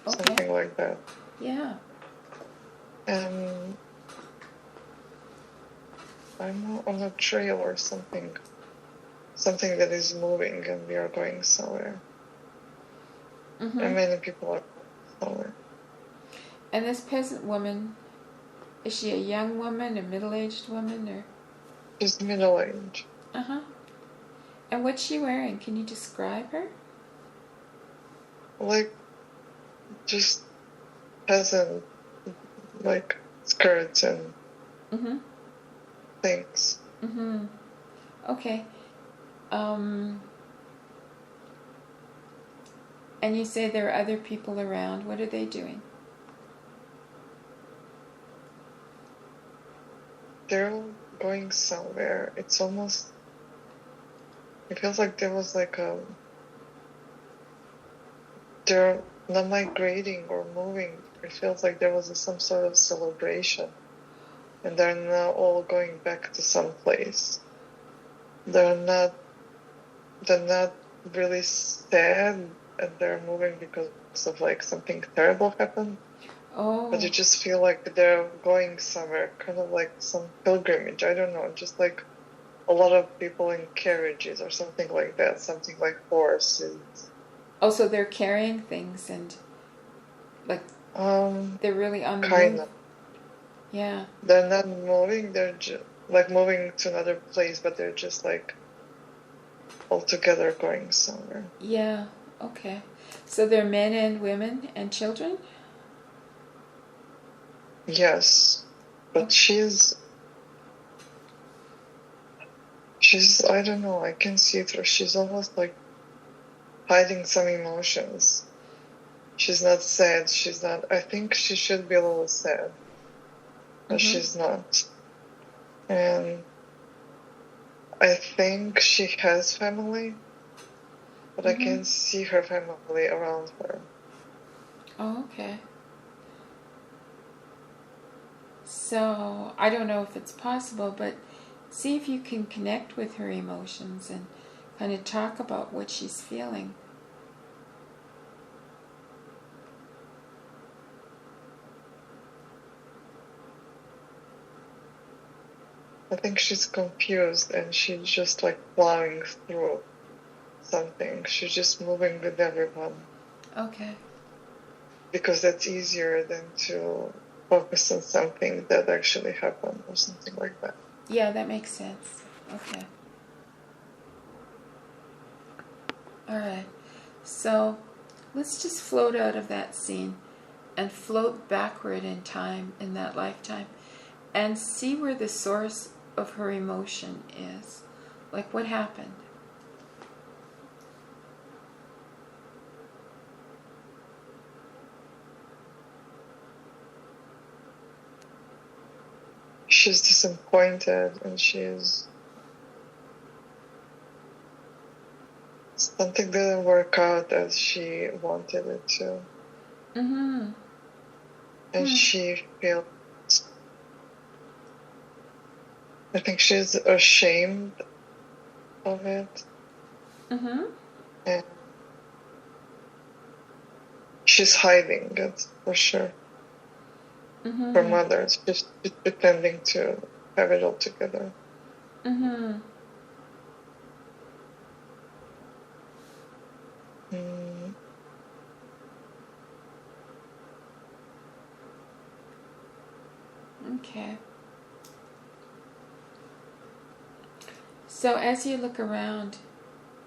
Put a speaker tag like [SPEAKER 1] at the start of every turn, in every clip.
[SPEAKER 1] something like that.
[SPEAKER 2] Yeah.
[SPEAKER 1] And I'm on a trail or something that is moving, and we are going somewhere.
[SPEAKER 2] Mm-hmm.
[SPEAKER 1] And many people are somewhere.
[SPEAKER 2] And this peasant woman, is she a young woman, a middle-aged woman, or?
[SPEAKER 1] She's middle-aged.
[SPEAKER 2] Uh-huh. And what's she wearing? Can you describe her?
[SPEAKER 1] Like, just peasant, like, skirts and
[SPEAKER 2] Mm-hmm.
[SPEAKER 1] things.
[SPEAKER 2] Mm-hmm. Okay. And you say there are other people around. What are they doing?
[SPEAKER 1] They're going somewhere. It feels like there was like they're not migrating or moving. It feels like there was some sort of celebration. And they're now all going back to some place. They're not really sad, and they're moving because of like something terrible happened.
[SPEAKER 2] Oh.
[SPEAKER 1] But you just feel like they're going somewhere, kind of like some pilgrimage. I don't know, just like a lot of people in carriages or something like that, something like horses.
[SPEAKER 2] Oh, so they're carrying things and like they're really on the
[SPEAKER 1] kind
[SPEAKER 2] move.
[SPEAKER 1] of.
[SPEAKER 2] Yeah.
[SPEAKER 1] They're not moving. They're just like moving to another place, but they're just like all together going somewhere.
[SPEAKER 2] Yeah. Okay. So they're men and women and children?
[SPEAKER 1] Yes, but
[SPEAKER 2] Okay.
[SPEAKER 1] she's I don't know. I can see through. She's almost like hiding some emotions. She's not sad. She's not. I think she should be a little sad, but she's not. And I think she has family, but I can see her family around her.
[SPEAKER 2] Oh, okay. So I don't know if it's possible, but see if you can connect with her emotions and kind of talk about what she's feeling.
[SPEAKER 1] I think she's confused, and she's just like plowing through something. She's just moving with everyone.
[SPEAKER 2] Okay.
[SPEAKER 1] Because that's easier than to focus on something that actually happened or something like that.
[SPEAKER 2] Yeah, that makes sense. Okay. All right. So let's just float out of that scene and float backward in time in that lifetime and see where the source of her emotion is. Like what happened?
[SPEAKER 1] She's disappointed, and something didn't work out as she wanted it to.
[SPEAKER 2] Mm-hmm.
[SPEAKER 1] And she feels, I think she's ashamed of it.
[SPEAKER 2] Mm-hmm.
[SPEAKER 1] And she's hiding it for sure from others. She's pretending to have it all together.
[SPEAKER 2] Mm-hmm. Okay. So as you look around,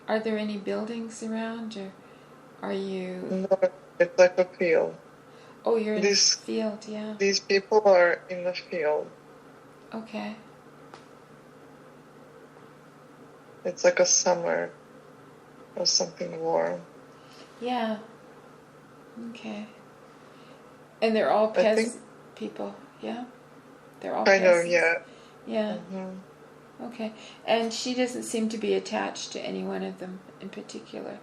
[SPEAKER 2] are there any buildings around, or are you...
[SPEAKER 1] No, it's like a field.
[SPEAKER 2] Oh, you're in a field, yeah.
[SPEAKER 1] These people are in the field.
[SPEAKER 2] Okay.
[SPEAKER 1] It's like a summer or something warm.
[SPEAKER 2] Yeah. Okay. And they're all peasant people, yeah? They're all peasants?
[SPEAKER 1] I know, yeah.
[SPEAKER 2] Yeah. Mm-hmm. Okay. And she doesn't seem to be attached to any one of them in particular.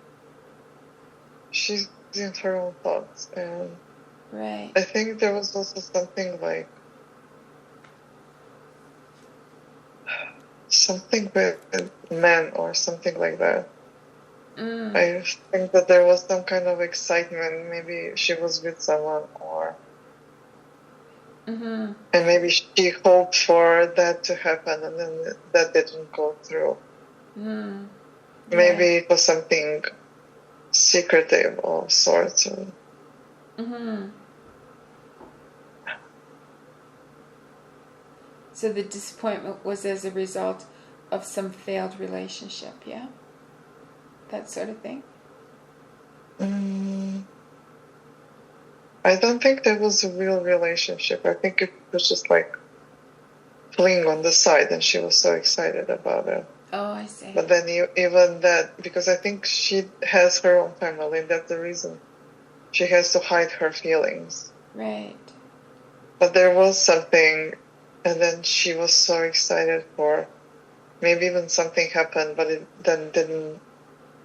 [SPEAKER 1] She's in her own thoughts, and
[SPEAKER 2] right.
[SPEAKER 1] I think there was also something like something with men or something like that. I think that there was some kind of excitement. Maybe she was with someone, or and maybe she hoped for that to happen, and then that didn't go through. Maybe it was something secretive of sorts.
[SPEAKER 2] So the disappointment was as a result of some failed relationship, yeah? That sort of thing?
[SPEAKER 1] I don't think there was a real relationship. I think it was just like fling on the side, and she was so excited about it.
[SPEAKER 2] Oh, I see.
[SPEAKER 1] But then even that, because I think she has her own family, and that's the reason she has to hide her feelings.
[SPEAKER 2] Right.
[SPEAKER 1] But there was something, and then she was so excited for, maybe even something happened, but it then didn't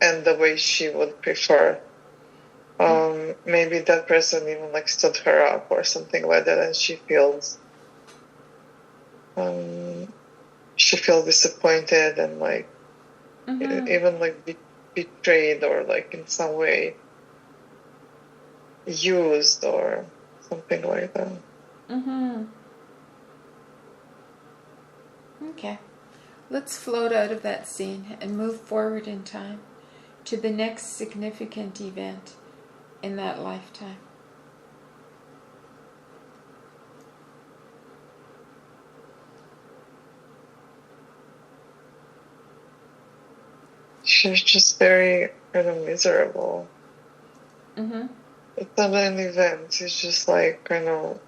[SPEAKER 1] end the way she would prefer. Maybe that person even like stood her up or something like that, and she feels disappointed and like even like betrayed, or like in some way used or something like that.
[SPEAKER 2] Okay. Let's float out of that scene and move forward in time to the next significant event in that lifetime.
[SPEAKER 1] She's just very kind of miserable. It's not an event. It's just like kind of.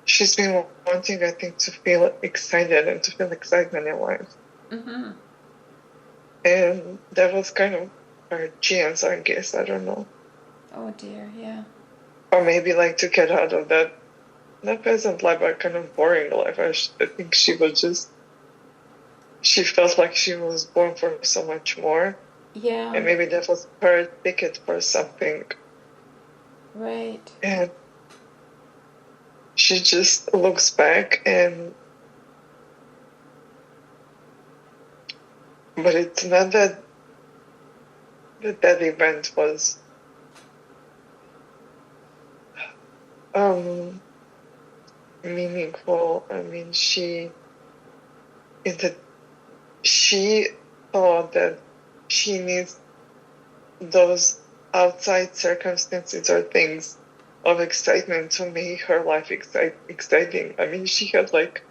[SPEAKER 1] She's been wanting, I think, to feel excited and to feel excitement in life. And that was kind of her chance, I guess. I don't know.
[SPEAKER 2] Oh dear, yeah.
[SPEAKER 1] Or maybe like to get out of that, not peasant life, but kind of boring life. I think she was just. She felt like she was born for so much more.
[SPEAKER 2] Yeah.
[SPEAKER 1] And maybe that was her ticket for something.
[SPEAKER 2] Right.
[SPEAKER 1] And she just looks back but it's not that event was meaningful. I mean, she thought that she needs those outside circumstances or things of excitement to make her life exciting. I mean, she had like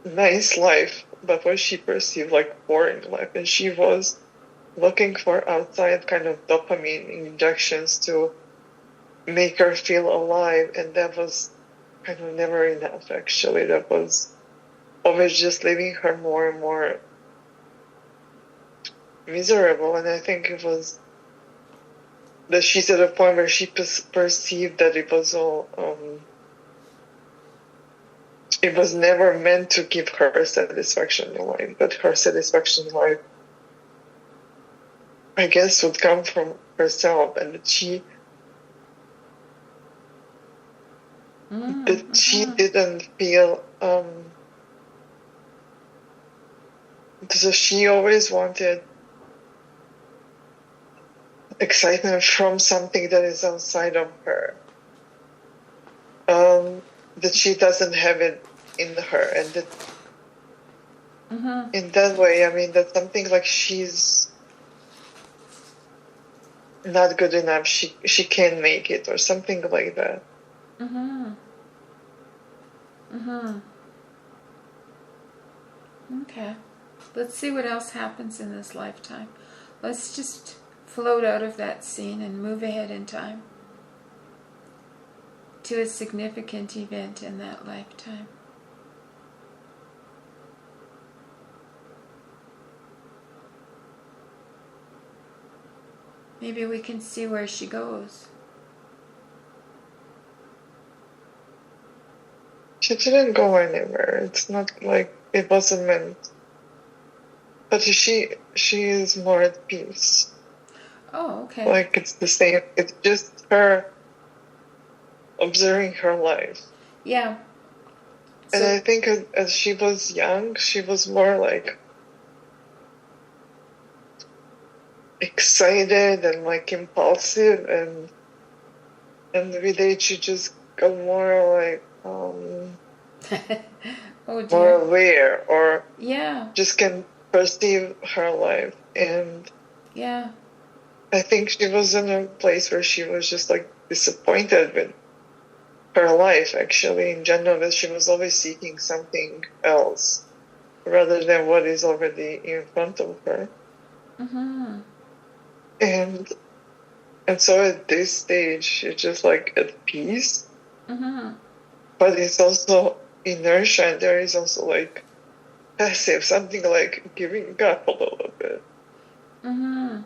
[SPEAKER 1] nice life, but what she perceived like boring life, and she was looking for outside kind of dopamine injections to make her feel alive, and that was kind of never enough. Actually, that was always just leaving her more and more miserable. And I think it was that she's at a point where she perceived that it was all it was never meant to give her satisfaction in life, but her satisfaction in life, I guess, would come from herself, and that she didn't feel so she always wanted excitement from something that is outside of her, that she doesn't have it in her, and that in that way, I mean, that's something like she's not good enough, she can't make it, or something like that.
[SPEAKER 2] Okay. Let's see what else happens in this lifetime. Let's just float out of that scene and move ahead in time to a significant event in that lifetime. Maybe we can see where she goes.
[SPEAKER 1] She didn't go anywhere. It's not like it wasn't meant. But she is more at peace.
[SPEAKER 2] Oh, okay.
[SPEAKER 1] Like it's the same. It's just her observing her life.
[SPEAKER 2] Yeah.
[SPEAKER 1] And I think as she was young, she was more like excited and like impulsive, and with age she just got more like
[SPEAKER 2] Oh
[SPEAKER 1] more
[SPEAKER 2] dear.
[SPEAKER 1] aware, or
[SPEAKER 2] Yeah.
[SPEAKER 1] just can perceive her life. And
[SPEAKER 2] Yeah.
[SPEAKER 1] I think she was in a place where she was just like disappointed with her life, actually, in general, that she was always seeking something else rather than what is already in front of her.
[SPEAKER 2] Mm-hmm.
[SPEAKER 1] And so at this stage, she's just like at peace,
[SPEAKER 2] Mm-hmm.
[SPEAKER 1] but it's also inertia, and there is also like passive, something like giving up a little bit.
[SPEAKER 2] Mm-hmm.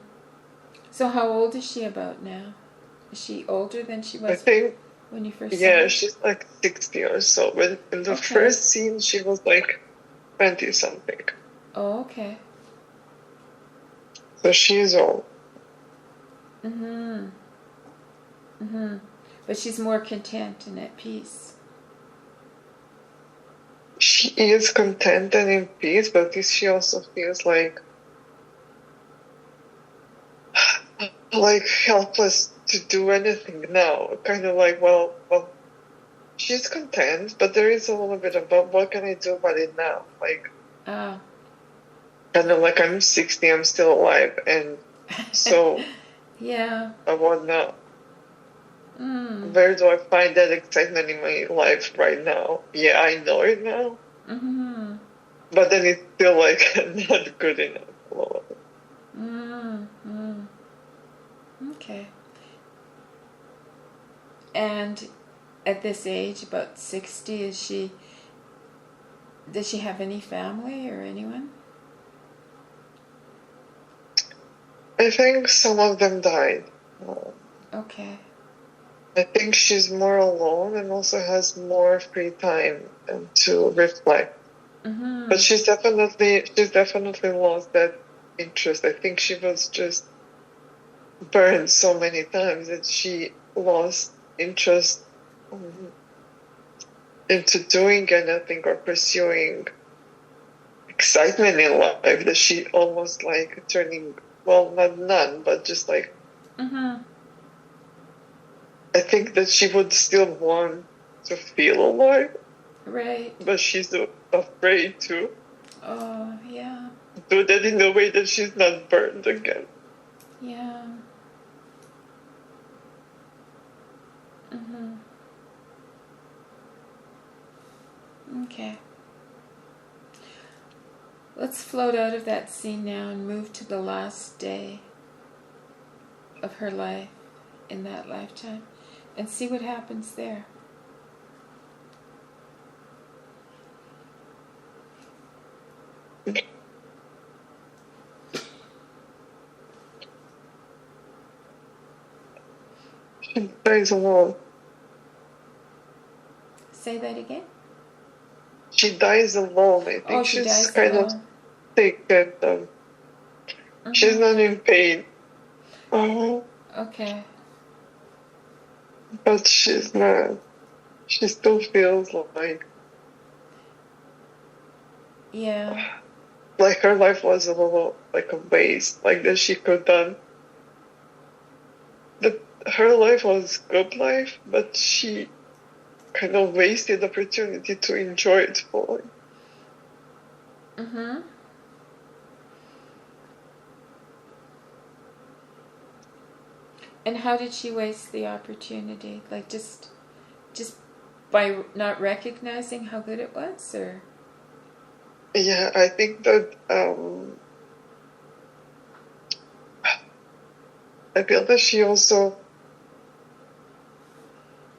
[SPEAKER 2] So how old is she about now? Is she older than she
[SPEAKER 1] I
[SPEAKER 2] was
[SPEAKER 1] think,
[SPEAKER 2] when you first saw
[SPEAKER 1] yeah,
[SPEAKER 2] her?
[SPEAKER 1] she's like 60 or so. But in the
[SPEAKER 2] Okay.
[SPEAKER 1] first scene, she was like 20 something.
[SPEAKER 2] Oh, okay.
[SPEAKER 1] So she's old.
[SPEAKER 2] Mm-hmm. Mm-hmm. But she's more content and at peace.
[SPEAKER 1] She is content and in peace, but she also feels like helpless to do anything now. Kind of like, well, she's content, but there is a little bit about what can I do about it now? Like,
[SPEAKER 2] Oh.
[SPEAKER 1] kind of like I'm 60, I'm still alive, and so
[SPEAKER 2] Yeah.
[SPEAKER 1] what now?
[SPEAKER 2] Mm.
[SPEAKER 1] Where do I find that excitement in my life right now? Yeah, I know it now,
[SPEAKER 2] Mm-hmm.
[SPEAKER 1] but then it's still like not good enough.
[SPEAKER 2] Mm-hmm. Okay. And at this age, about 60, does she have any family or anyone?
[SPEAKER 1] I think some of them died.
[SPEAKER 2] Okay.
[SPEAKER 1] I think she's more alone and also has more free time to reflect.
[SPEAKER 2] Mm-hmm.
[SPEAKER 1] But she's definitely lost that interest. I think she was just burned so many times that she lost interest into doing anything or pursuing excitement in life, that she almost like turning, well, not none, but just like,
[SPEAKER 2] Mm-hmm.
[SPEAKER 1] I think that she would still want to feel alive,
[SPEAKER 2] Right.
[SPEAKER 1] but she's afraid to
[SPEAKER 2] Oh, yeah.
[SPEAKER 1] do that in a way that she's not burned again.
[SPEAKER 2] Yeah. Mm-hmm. Okay. Let's float out of that scene now and move to the last day of her life in that lifetime and see what happens there.
[SPEAKER 1] She dies alone.
[SPEAKER 2] Say that again?
[SPEAKER 1] She dies alone. I
[SPEAKER 2] Oh,
[SPEAKER 1] think
[SPEAKER 2] she
[SPEAKER 1] she's
[SPEAKER 2] dies
[SPEAKER 1] kind of
[SPEAKER 2] alone.
[SPEAKER 1] sick, and she's
[SPEAKER 2] Mm-hmm.
[SPEAKER 1] not in pain.
[SPEAKER 2] Okay.
[SPEAKER 1] But she's not. She still feels
[SPEAKER 2] Yeah.
[SPEAKER 1] like her life was a little like a waste, like that she could done. That her life was good life, but she kind of wasted the opportunity to enjoy it fully.
[SPEAKER 2] Mm-hmm. And how did she waste the opportunity? Like just by not recognizing how good it was, or?
[SPEAKER 1] Yeah, I think that I feel that she also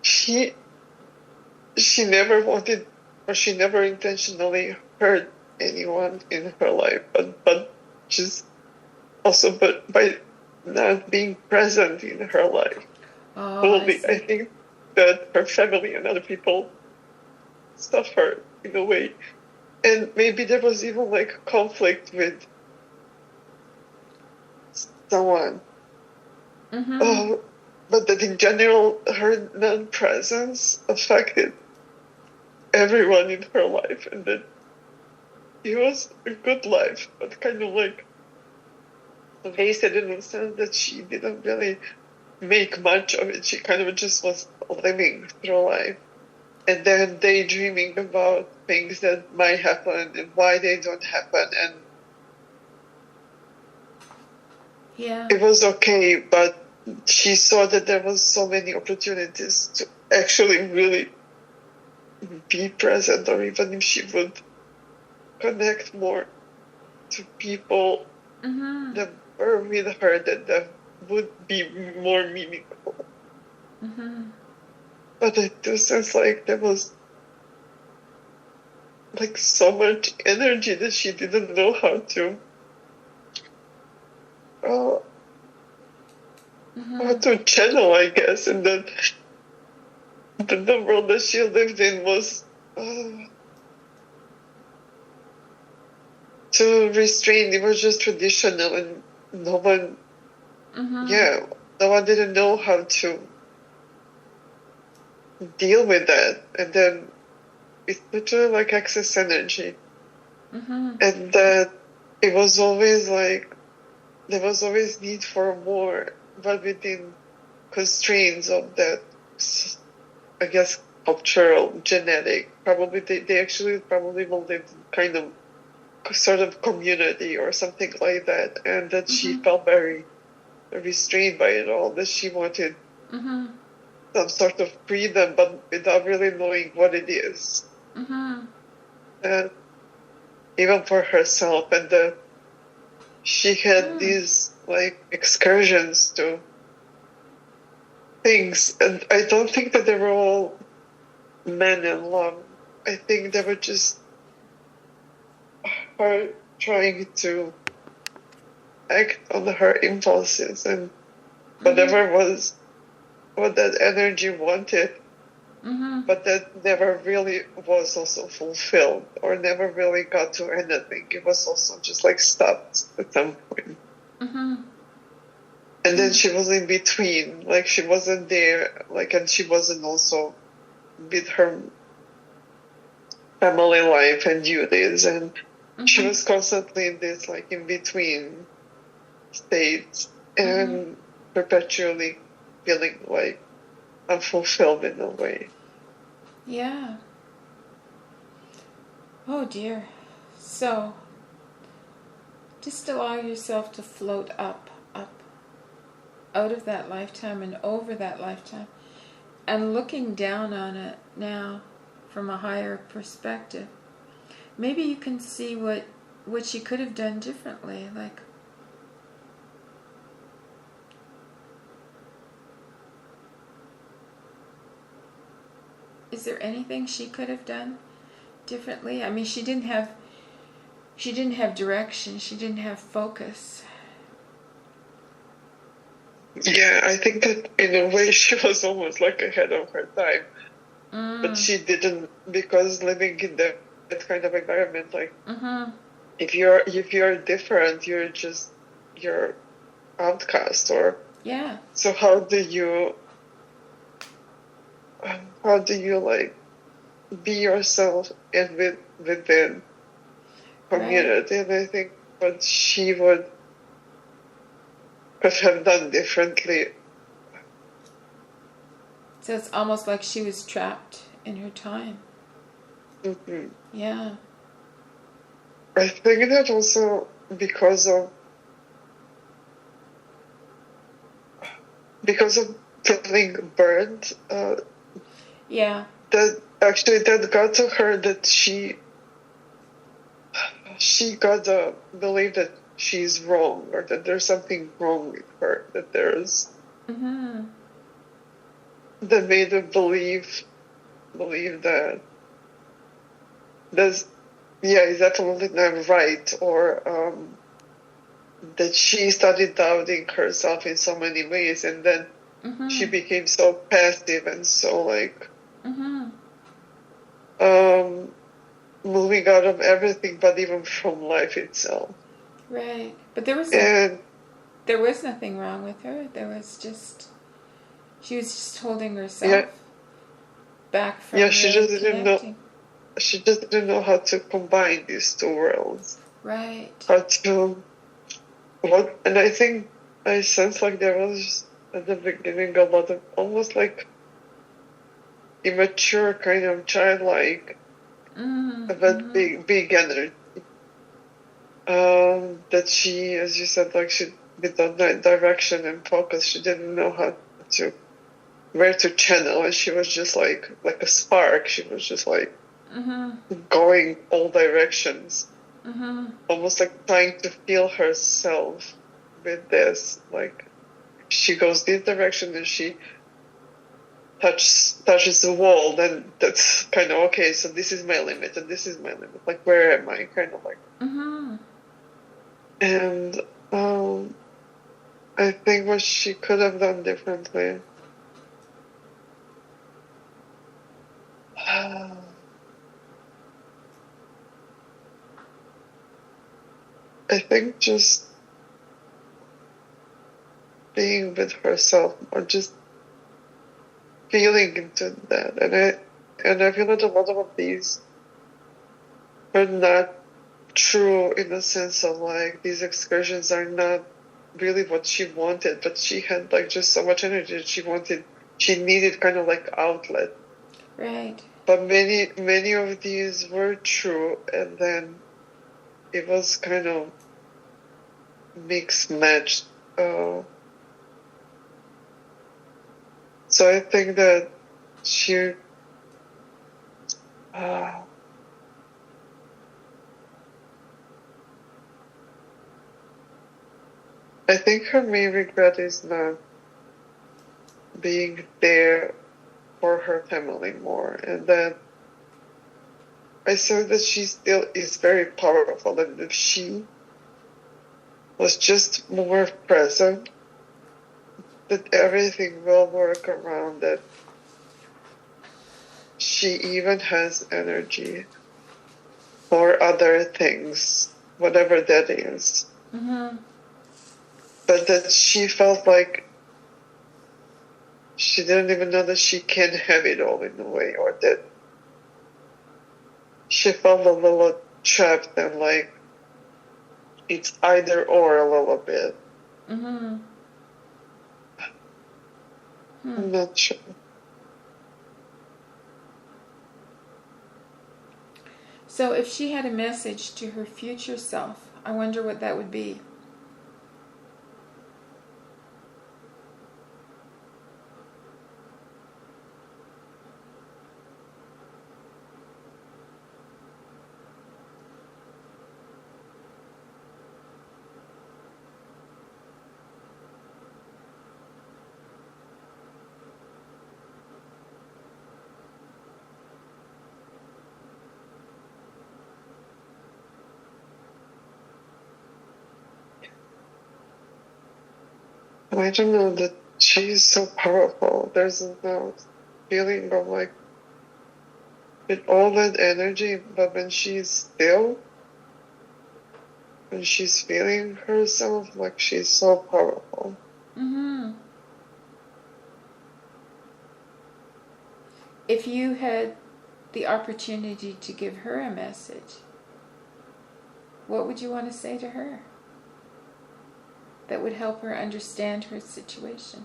[SPEAKER 1] she never wanted, or she never intentionally hurt anyone in her life, but just also but by not being present in her life.
[SPEAKER 2] Oh, I
[SPEAKER 1] Probably, I
[SPEAKER 2] see.
[SPEAKER 1] think that her family and other people suffered in a way, and maybe there was even like conflict with someone.
[SPEAKER 2] Mm-hmm.
[SPEAKER 1] But that in general, her non-presence affected everyone in her life, and that it was a good life, but kind of like wasted in the sense that she didn't really make much of it. She kind of just was living through life. And then daydreaming about things that might happen and why they don't happen. And
[SPEAKER 2] yeah,
[SPEAKER 1] it was okay, but she saw that there was so many opportunities to actually really be present, or even if she would connect more to people that were with her, that would be more meaningful. But I do sense like there was like so much energy that she didn't know how to how to channel, I guess, and that the world that she lived in was too restrained. It was just traditional, and no one, no one didn't know how to deal with that. And then it's literally like excess energy, and that it was always like there was always need for more, but within constraints of that, I guess, cultural, genetic. Probably they actually probably will live in kind of sort of community or something like that, and that she felt very restrained by it all, that she wanted some sort of freedom, but without really knowing what it is. And even for herself, and she had these like excursions to things, and I don't think that they were all men in love. I think they were just her trying to act on her impulses and whatever was what that energy wanted, but that never really was also fulfilled or never really got to anything. It was also just like stopped at some point. And then she was in between, like she wasn't there, like, and she wasn't also with her family life and duties, and she was constantly in this like in between states and perpetually feeling like unfulfilled in a way.
[SPEAKER 2] Yeah. Oh dear. So just allow yourself to float up, out of that lifetime and over that lifetime, and looking down on it now from a higher perspective. Maybe you can see what she could have done differently. Like, is there anything she could have done differently? I mean, she didn't have direction. She didn't have focus.
[SPEAKER 1] Yeah, I think that in a way she was almost like ahead of her time. But she didn't, because living in that kind of environment, like if you're different, you're outcast, or so how do you like be yourself and within community? Right. And I think what she would have done differently.
[SPEAKER 2] So it's almost like she was trapped in her time. Yeah.
[SPEAKER 1] I think that also because of feeling burned. That got to her, that she got the belief that she's wrong, or that there's something wrong with her, that there's that made her believe that there's is definitely not right, or that she started doubting herself in so many ways, and then she became so passive and so like moving out of everything, but even from life itself.
[SPEAKER 2] Right, but there was nothing wrong with her. She was just holding herself back from
[SPEAKER 1] she just didn't know. She just didn't know how to combine these two worlds.
[SPEAKER 2] Right.
[SPEAKER 1] How to and I think I sense like there was at the beginning a lot of almost like immature kind of childlike, but big energy. That she, as you said, like she without direction and focus, she didn't know how to where to channel, and she was just like a spark. She was just like going all directions, almost like trying to feel herself with this. Like she goes this direction and she touches the wall, then that's kind of okay. So this is my limit, and this is my limit. Like where am I? Kind of like. And I think what she could have done differently. I think just being with herself or just feeling into that. And I feel that a lot of these are not true in the sense of like these excursions are not really what she wanted, but she had like just so much energy that she needed kind of like outlet.
[SPEAKER 2] Right.
[SPEAKER 1] But many of these were true, and then it was kind of mixed matched. So I think that she I think her main regret is not being there for her family more, and that I saw that she still is very powerful, and if she was just more present, that everything will work around that. She even has energy for other things, whatever that is. But that she felt like she didn't even know that she can have it all in a way, or that she felt a little trapped and like it's either or a little bit. I'm not sure.
[SPEAKER 2] So if she had a message to her future self, I wonder what that would be.
[SPEAKER 1] I don't know, that she's so powerful. There's no feeling of like with all that energy, but when she's still, when she's feeling herself, like she's so powerful.
[SPEAKER 2] If you had the opportunity to give her a message, what would you want to say to her that would help her understand her situation?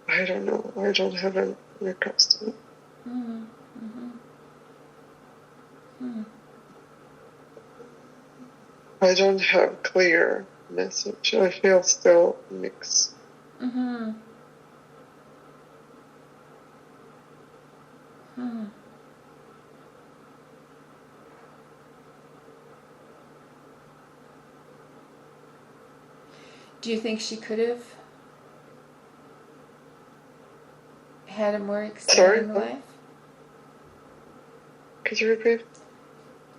[SPEAKER 1] I don't know. I don't have a request. I don't have clear message. I feel still mixed.
[SPEAKER 2] Do you think she could have had a more exciting life?
[SPEAKER 1] Could you repeat?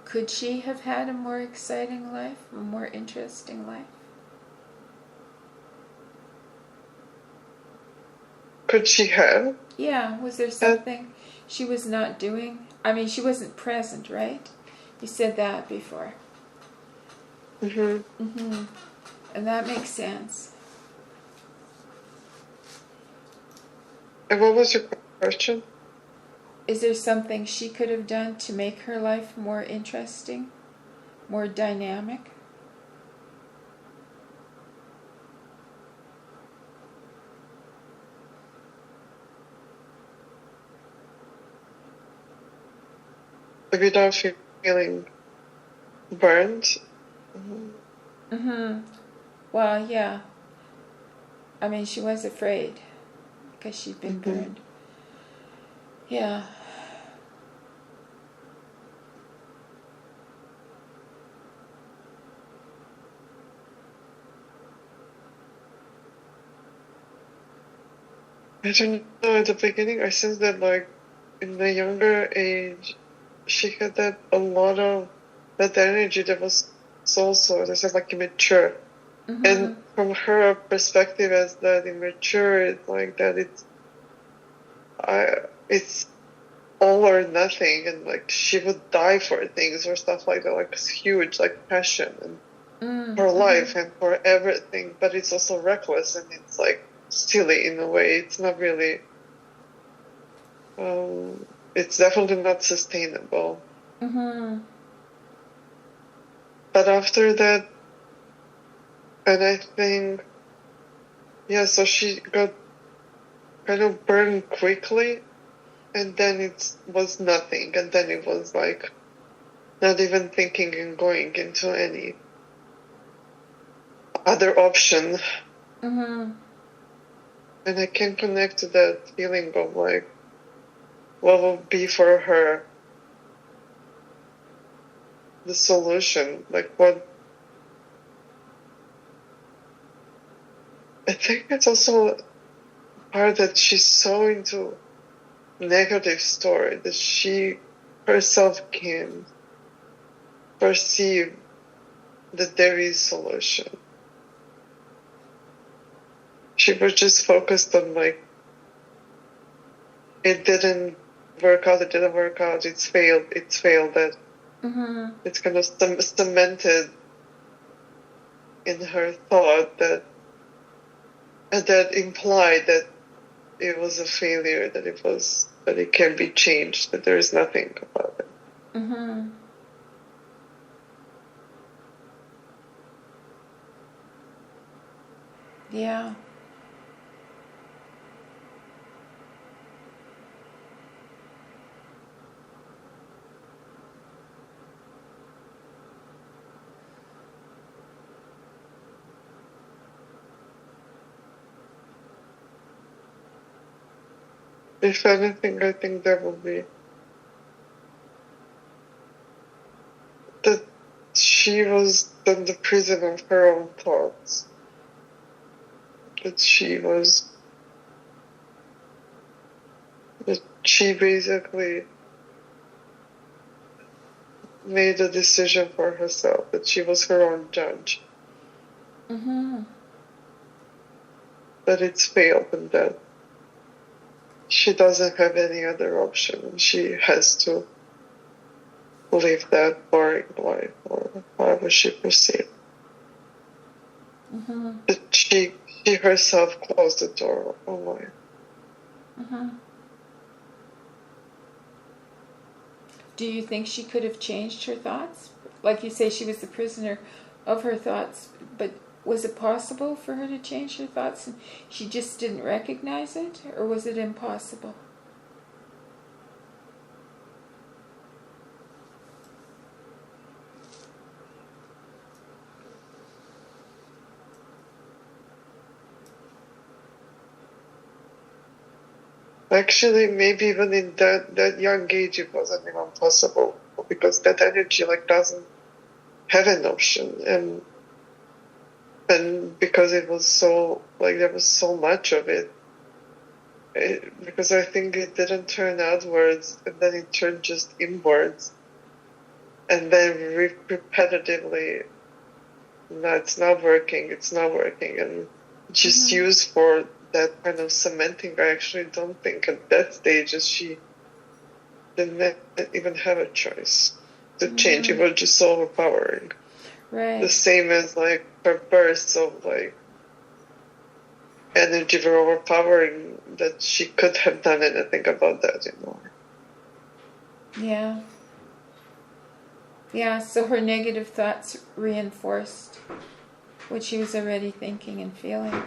[SPEAKER 2] Could she have had a more exciting life, a more interesting life?
[SPEAKER 1] Could she have?
[SPEAKER 2] Yeah, was there something she was not doing? I mean, she wasn't present, right? You said that before. And that makes sense.
[SPEAKER 1] And what was your question?
[SPEAKER 2] Is there something she could have done to make her life more interesting, more dynamic?
[SPEAKER 1] Without feeling burned?
[SPEAKER 2] Well, yeah. I mean, she was afraid because she'd been burned. Yeah.
[SPEAKER 1] I don't know, at the beginning I sensed that like in the younger age she had that a lot of that energy that was so I said like immature. And from her perspective as that immature, it's like that it's all or nothing, and like she would die for things or stuff like that, like it's huge like passion and for life and for everything, but it's also reckless and it's like silly in a way. It's not really it's definitely not sustainable. But after that, and I think so she got kind of burned quickly, and then it was nothing, and then it was like not even thinking and going into any other option. And I can connect to that feeling of like what would be for her the solution, like what. I think it's also part that she's so into negative story that she herself can perceive that there is solution. She was just focused on like it didn't work out, it's failed, that it's kind of cemented in her thought that implied that it was a failure, that it can be changed, that there is nothing about it.
[SPEAKER 2] Yeah.
[SPEAKER 1] If anything, I think there will be that she was in the prison of her own thoughts. That she basically made a decision for herself, that she was her own judge. That it's failed and that she doesn't have any other option and she has to live that boring life or however she perceived. That she herself closed the door on life.
[SPEAKER 2] Do you think she could have changed her thoughts? Like you say, she was the prisoner of her thoughts, but was it possible for her to change her thoughts and she just didn't recognize it? Or was it impossible?
[SPEAKER 1] Actually, maybe even in that young age, it wasn't even possible because that energy like doesn't have an option, and because it was so like there was so much of it, because I think it didn't turn outwards, and then it turned just inwards, and then repetitively, no, it's not working, and just used for that kind of cementing. I actually don't think at that stage she didn't even have a choice to change. It was just so overpowering.
[SPEAKER 2] Right.
[SPEAKER 1] The same as like her bursts of like energy were overpowering that she could have done anything about that,
[SPEAKER 2] Yeah. Yeah, so her negative thoughts reinforced what she was already thinking and feeling.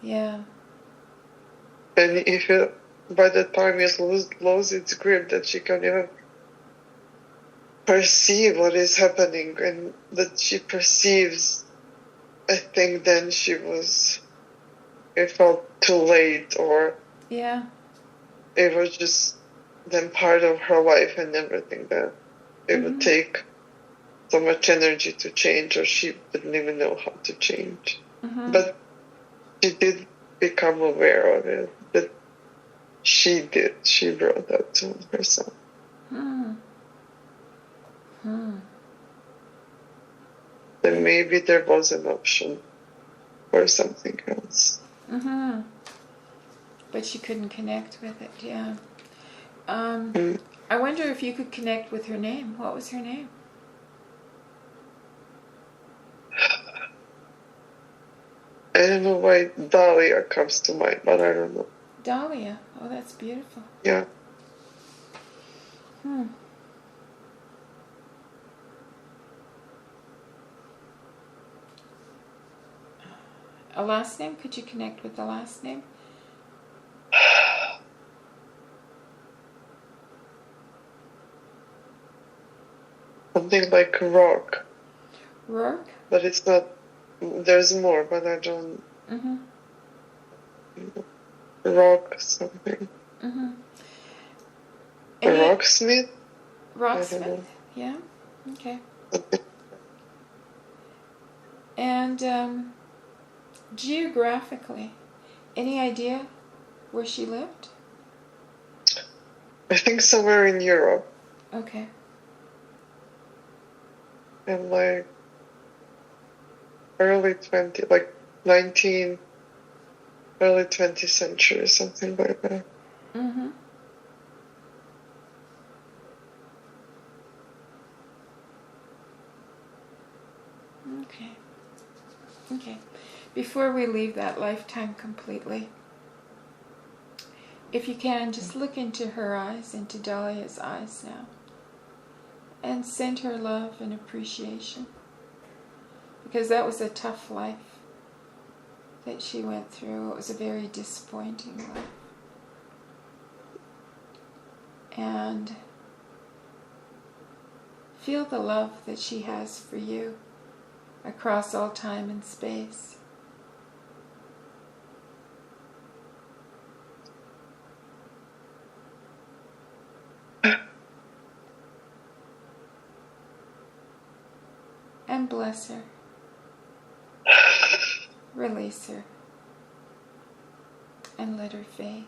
[SPEAKER 2] Yeah.
[SPEAKER 1] And if it, by the time it loses its grip, that she can even perceive what is happening, and that she perceives, I think then it felt too late, or
[SPEAKER 2] Yeah.
[SPEAKER 1] it was just then part of her life and everything, that it would take so much energy to change, or she didn't even know how to change. But she did become aware of it, that she brought that to herself. Then maybe there was an option for something else.
[SPEAKER 2] But she couldn't connect with it, yeah. I wonder if you could connect with her name. What was her name?
[SPEAKER 1] I don't know why Dahlia comes to mind, but I don't know.
[SPEAKER 2] Dahlia. Oh, that's beautiful.
[SPEAKER 1] Yeah.
[SPEAKER 2] A last name? Could you connect with the last name?
[SPEAKER 1] Something like Rock.
[SPEAKER 2] Rourke?
[SPEAKER 1] But it's not. There's more, but I don't. Rock something. Rocksmith?
[SPEAKER 2] Rocksmith? Yeah. Okay. And geographically, any idea where she lived?
[SPEAKER 1] I think somewhere in Europe.
[SPEAKER 2] Okay.
[SPEAKER 1] In like early 20, like 19, early 20th century, something like that.
[SPEAKER 2] Okay. Before we leave that lifetime completely, if you can, just look into her eyes, into Dahlia's eyes now, and send her love and appreciation. Because that was a tough life that she went through. It was a very disappointing life. And feel the love that she has for you across all time and space. And bless her. Release her. And let her fade.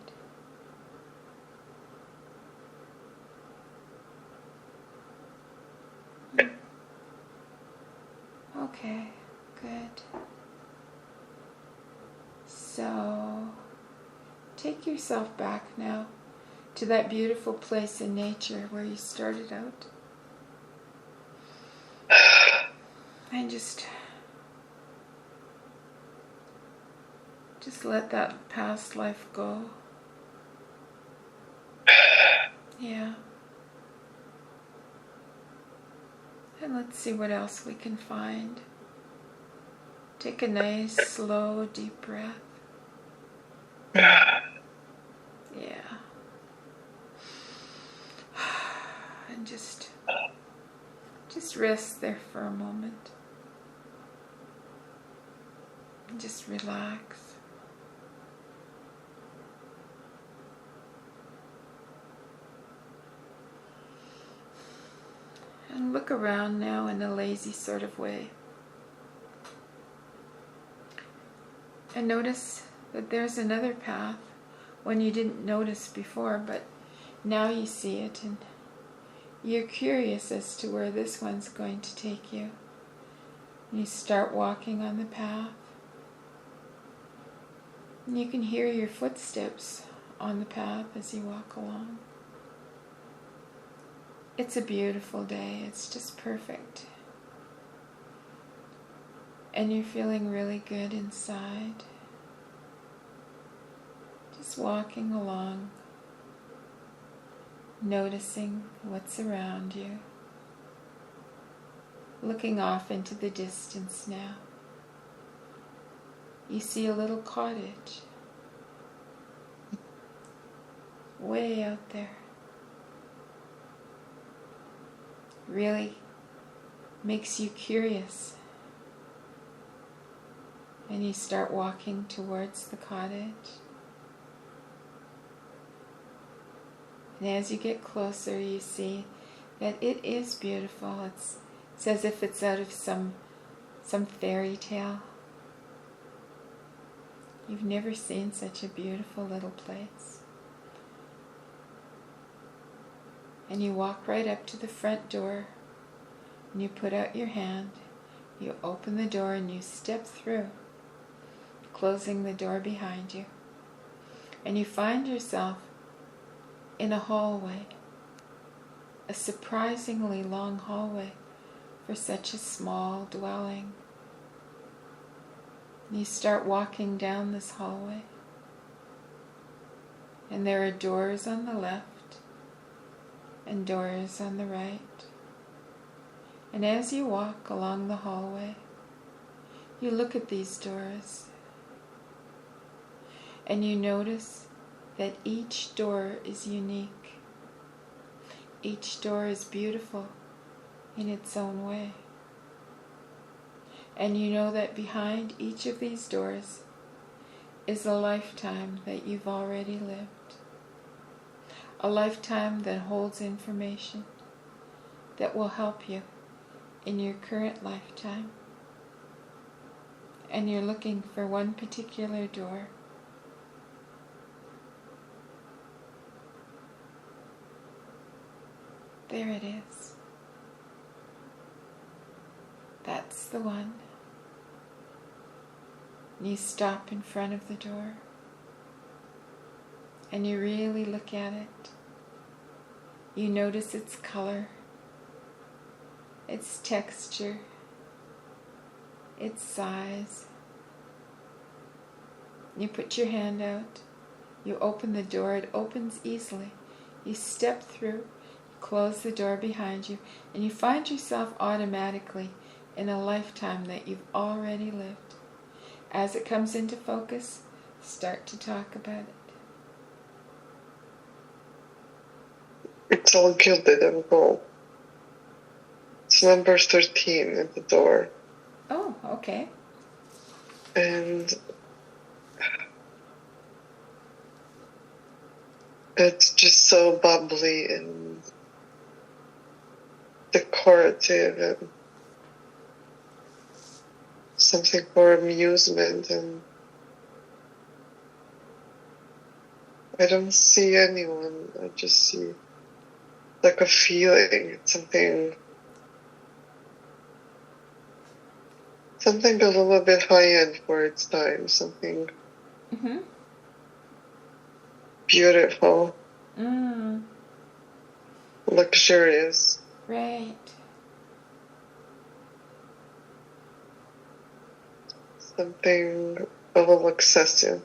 [SPEAKER 2] Okay, good. So, take yourself back now to that beautiful place in nature where you started out. And just let that past life go. Yeah. And let's see what else we can find. Take a nice, slow, deep breath. Yeah. And just rest there for a moment. And just relax. And look around now in a lazy sort of way. And notice that there's another path, one you didn't notice before, but now you see it, and you're curious as to where this one's going to take you. And you start walking on the path. And you can hear your footsteps on the path as you walk along. It's a beautiful day. It's just perfect. And you're feeling really good inside. Just walking along, noticing what's around you. Looking off into the distance now. You see a little cottage way out there. Really makes you curious. And you start walking towards the cottage. And as you get closer, you see that it is beautiful. It's as if it's out of some fairy tale. You've never seen such a beautiful little place. And you walk right up to the front door, and you put out your hand, you open the door, and you step through, closing the door behind you. And you find yourself in a hallway, a surprisingly long hallway for such a small dwelling. And you start walking down this hallway, and there are doors on the left and doors on the right. And as you walk along the hallway, you look at these doors, and you notice that each door is unique. Each door is beautiful in its own way. And you know that behind each of these doors is a lifetime that you've already lived. A lifetime that holds information that will help you in your current lifetime. And you're looking for one particular door. There it is. That's the one. And you stop in front of the door, and you really look at it. You notice its color, its texture, its size. You put your hand out, you open the door, it opens easily. You step through, close the door behind you, and you find yourself automatically in a lifetime that you've already lived. As it comes into focus, start to talk about it.
[SPEAKER 1] It's all gilded and gold. It's number 13 at the door.
[SPEAKER 2] Oh, okay.
[SPEAKER 1] And it's just so bubbly and decorative and something for amusement, and I don't see anyone. I just see like a feeling, something a little bit high-end for its time, something beautiful, luxurious.
[SPEAKER 2] Right.
[SPEAKER 1] Something a little excessive.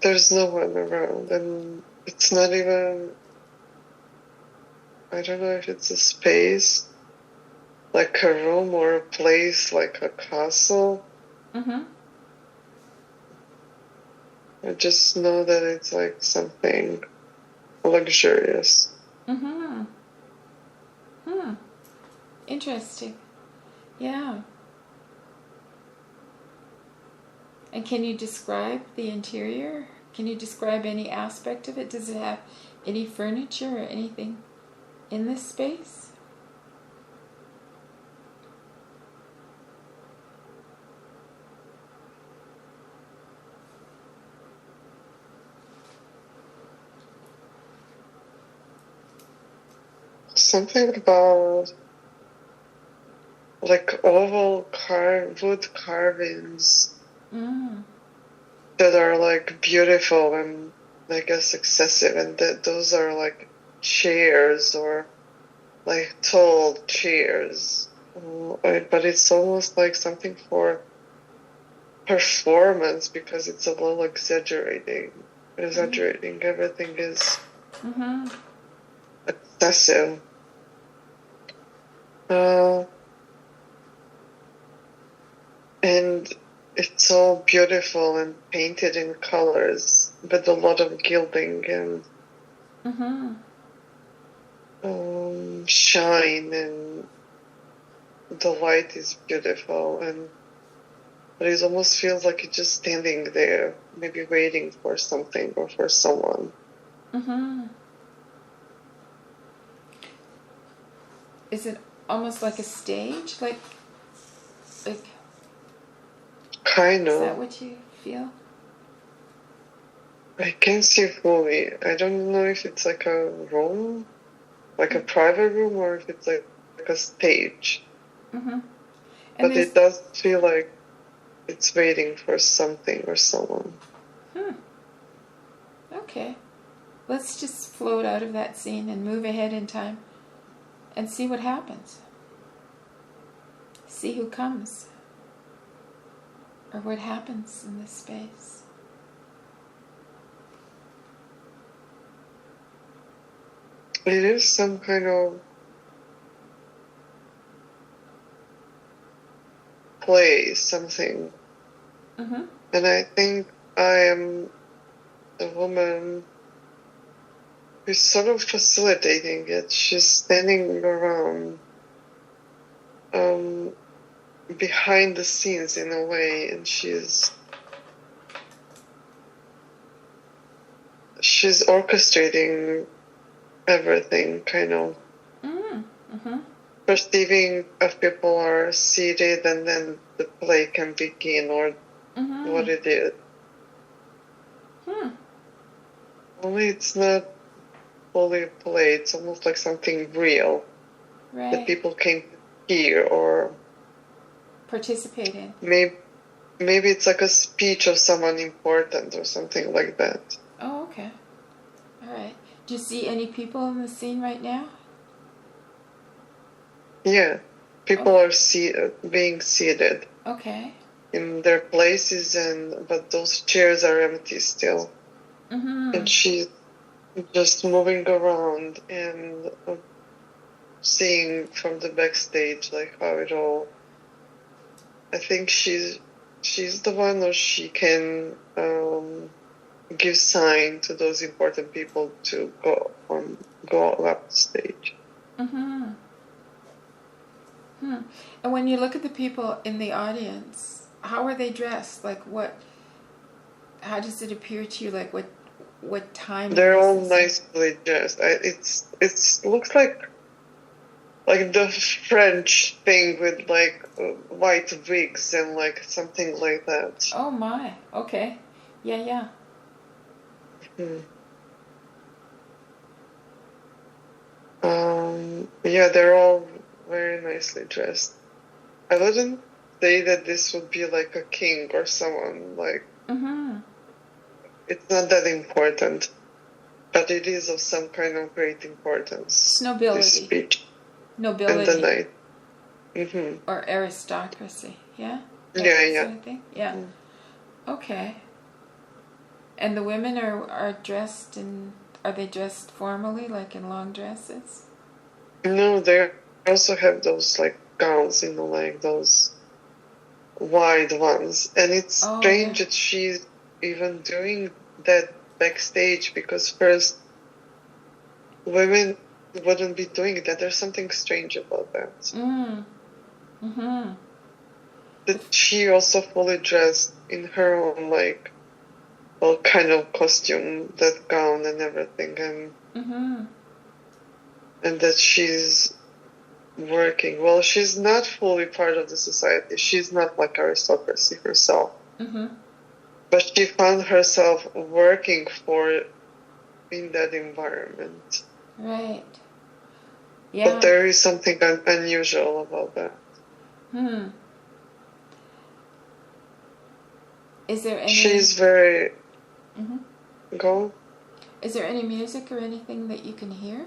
[SPEAKER 1] There's no one around, and it's not even, I don't know if it's a space, like a room or a place, like a castle. I just know that it's like something luxurious.
[SPEAKER 2] Interesting. Yeah. And can you describe the interior? Can you describe any aspect of it? Does it have any furniture or anything in this space?
[SPEAKER 1] something about like oval wood carvings that are like beautiful and I guess excessive, and that those are like chairs or like tall chairs. But it's almost like something for performance because it's a little exaggerating. Everything is excessive. And it's all beautiful and painted in colors with a lot of gilding and shine, and the light is beautiful, but it almost feels like it's just standing there, maybe waiting for something or for someone.
[SPEAKER 2] Is it almost like a stage? Like
[SPEAKER 1] kind of.
[SPEAKER 2] Is that what you feel?
[SPEAKER 1] I can't see fully. I don't know if it's like a room, like a private room, or if it's like a stage. But it does feel like it's waiting for something or someone.
[SPEAKER 2] Okay. Let's just float out of that scene and move ahead in time and see what happens. See who comes. Or what happens in this space.
[SPEAKER 1] It is some kind of play, something. And I think I am a woman who's sort of facilitating it. She's standing around behind the scenes in a way, and she's orchestrating everything, kind of perceiving if people are seated, and then the play can begin, or what it is. Only it's not fully a play. It's almost like something real that people can hear or
[SPEAKER 2] participate in.
[SPEAKER 1] Maybe it's like a speech of someone important or something like that.
[SPEAKER 2] Oh, okay. All right. Do you see any people in the scene right now?
[SPEAKER 1] Yeah. People are being seated.
[SPEAKER 2] Okay.
[SPEAKER 1] In their places, but those chairs are empty still. And she's just moving around and seeing from the backstage like how it all. I think she's the one, or she can give sign to those important people to go up the stage.
[SPEAKER 2] And when you look at the people in the audience, how are they dressed? Like what? How does it appear to you? Like what time?
[SPEAKER 1] They're all nicely dressed. It looks like the French thing with like white wigs and like something like that.
[SPEAKER 2] Oh my! Okay, yeah.
[SPEAKER 1] Yeah, they're all very nicely dressed. I wouldn't say that this would be like a king or someone like. It's not that important, but it is of some kind of great importance.
[SPEAKER 2] It's nobility.
[SPEAKER 1] This speech.
[SPEAKER 2] Nobility.
[SPEAKER 1] And the night.
[SPEAKER 2] Or aristocracy, yeah?
[SPEAKER 1] Yeah.
[SPEAKER 2] Sort of thing? Yeah. Okay. And the women are dressed are they dressed formally, like in long dresses?
[SPEAKER 1] No, they also have those like gowns, like those wide ones. And it's strange that she's even doing that backstage, because first women wouldn't be doing that. There's something strange about that. That she also fully dressed in her own kind of costume, that gown and everything, and that she's working. Well, she's not fully part of the society. She's not like aristocracy herself. But she found herself working in that environment.
[SPEAKER 2] Right. Yeah.
[SPEAKER 1] But there is something unusual about that.
[SPEAKER 2] Is there any...
[SPEAKER 1] She's very... Go.
[SPEAKER 2] Is there any music or anything that you can hear?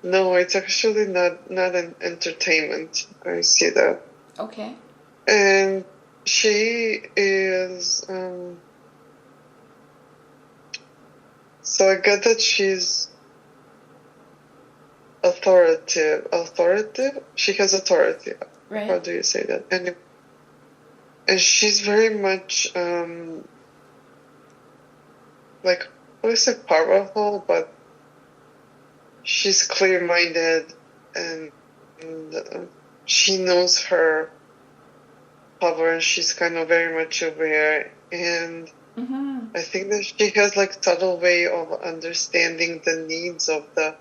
[SPEAKER 1] No, it's actually not an entertainment. I see that.
[SPEAKER 2] Okay.
[SPEAKER 1] And she is... so I get that she's authoritative. She has authority.
[SPEAKER 2] Right.
[SPEAKER 1] How do you say that? And she's very much like, I would say powerful, but she's clear-minded, and she knows her power, and she's kind of very much aware. And I think that she has like subtle way of understanding the needs of the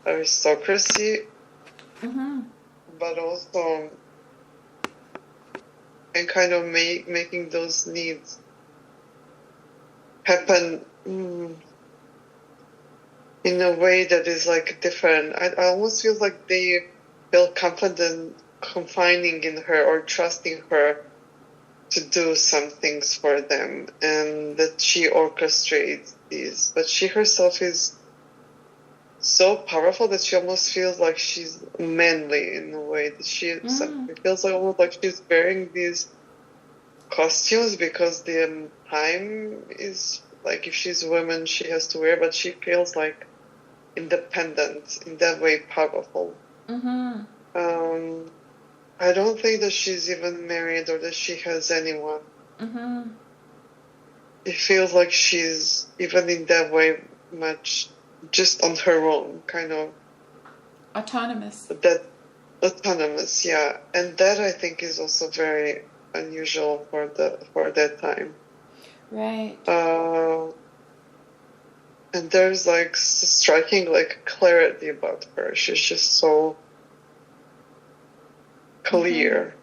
[SPEAKER 1] aristocracy, but also and kind of making those needs happen in a way that is like different. I almost feel like they feel confident confining in her or trusting her to do some things for them, and that she orchestrates these. But she herself is so powerful that she almost feels like she's manly in a way, that it feels like almost like she's wearing these costumes because the time is like, if she's a woman she has to wear, but she feels like independent, in that way powerful. I don't think that she's even married or that she has anyone. It feels like she's, even in that way, much just on her own, kind of
[SPEAKER 2] autonomous.
[SPEAKER 1] That autonomous, yeah, and that I think is also very unusual for that time.
[SPEAKER 2] Right.
[SPEAKER 1] And there's like striking like clarity about her. She's just so clear.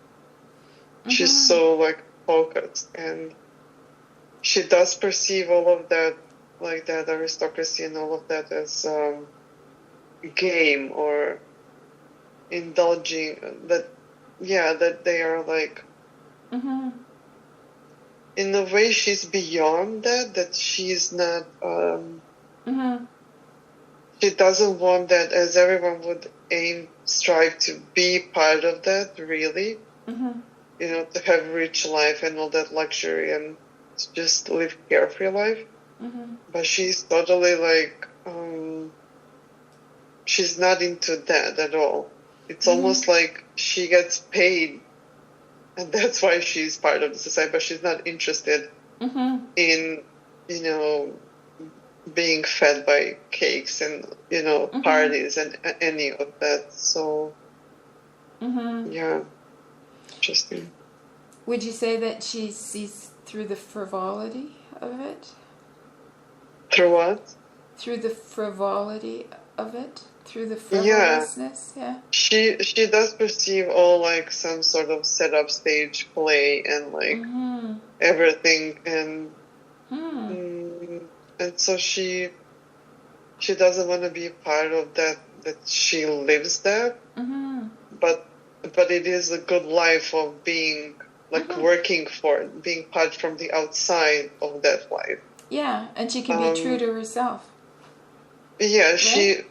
[SPEAKER 1] She's so like focused, and she does perceive all of that, like that aristocracy and all of that, as game or indulging, that they are like in a way she's beyond that she's not she doesn't want that, as everyone would strive to be part of that, really. You know, to have rich life and all that luxury and to just live carefree life. But she's totally like she's not into that at all. It's almost like she gets paid, and that's why she's part of the society, but she's not interested in, you know, being fed by cakes and, you know, parties and any of that. So, yeah, interesting.
[SPEAKER 2] Would you say that she sees through the frivolity of it?
[SPEAKER 1] Through what?
[SPEAKER 2] Through the frivolity of it? Through the frivolousness? Yeah.
[SPEAKER 1] She does perceive all like some sort of set-up stage play and like everything, and and so she doesn't want to be a part of that she lives that, but it is a good life of being like working for it, being part from the outside of that life.
[SPEAKER 2] Yeah, and she can be true to herself.
[SPEAKER 1] Yeah,
[SPEAKER 2] right?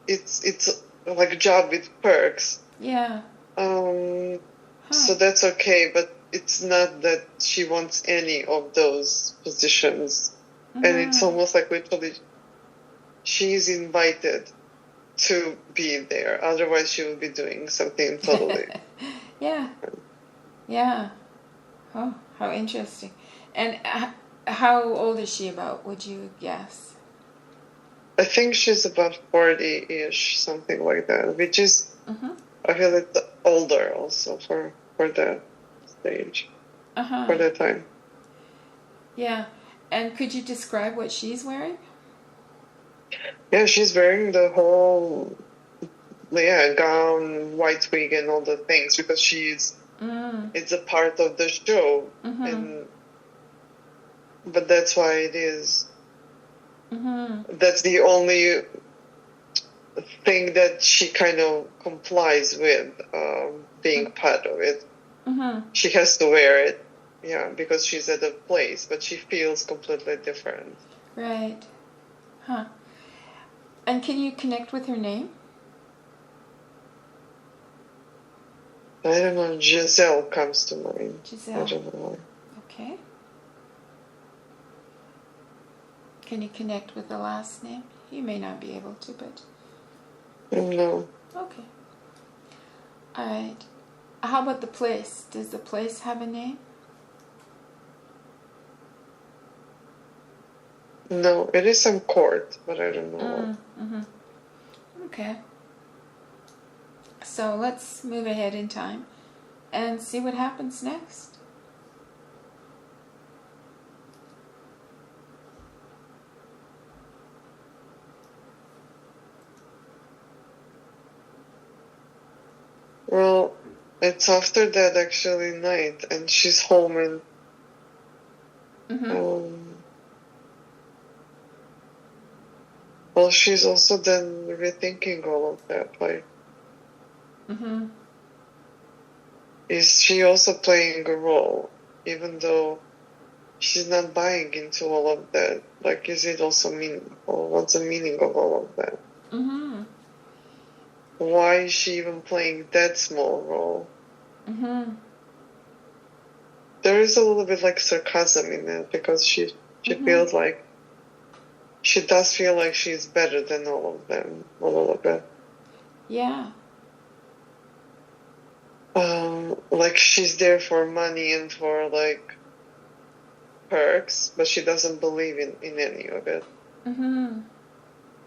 [SPEAKER 1] It's like a job with perks.
[SPEAKER 2] Yeah.
[SPEAKER 1] So that's okay, but it's not that she wants any of those positions. And it's almost like literally she's invited to be there. Otherwise she would be doing something totally.
[SPEAKER 2] Yeah. Yeah. Oh, how interesting. And how old is she about, would you guess?
[SPEAKER 1] I think she's about 40-ish, something like that, which is, I feel it's older also for that stage, for that time.
[SPEAKER 2] Yeah. And could you describe what she's wearing?
[SPEAKER 1] Yeah, she's wearing the whole, gown, white wig, and all the things, because she's, it's a part of the show, but that's why it is That's the only thing that she kind of complies with, being part of it. She has to wear it, because she's at a place, but she feels completely different.
[SPEAKER 2] Right. Huh. And can you connect with her name?
[SPEAKER 1] I don't know, Giselle comes to mind.
[SPEAKER 2] Giselle.
[SPEAKER 1] I don't know.
[SPEAKER 2] Okay. Can you connect with the last name? You may not be able to, but...
[SPEAKER 1] No.
[SPEAKER 2] Okay. All right. How about the place? Does the place have a name?
[SPEAKER 1] No, it is some court, but I don't know.
[SPEAKER 2] Okay. So let's move ahead in time and see what happens next.
[SPEAKER 1] Well, it's after that actually night, and she's home, and well, she's also then rethinking all of that. Like, is she also playing a role, even though she's not buying into all of that? Like, is it also meaningful? What's the meaning of all of that? Why is she even playing that small role? There is a little bit like sarcasm in it, because she feels like, she does feel like she's better than all of them a little bit.
[SPEAKER 2] Yeah.
[SPEAKER 1] Like, she's there for money and for like perks, but she doesn't believe in any of it.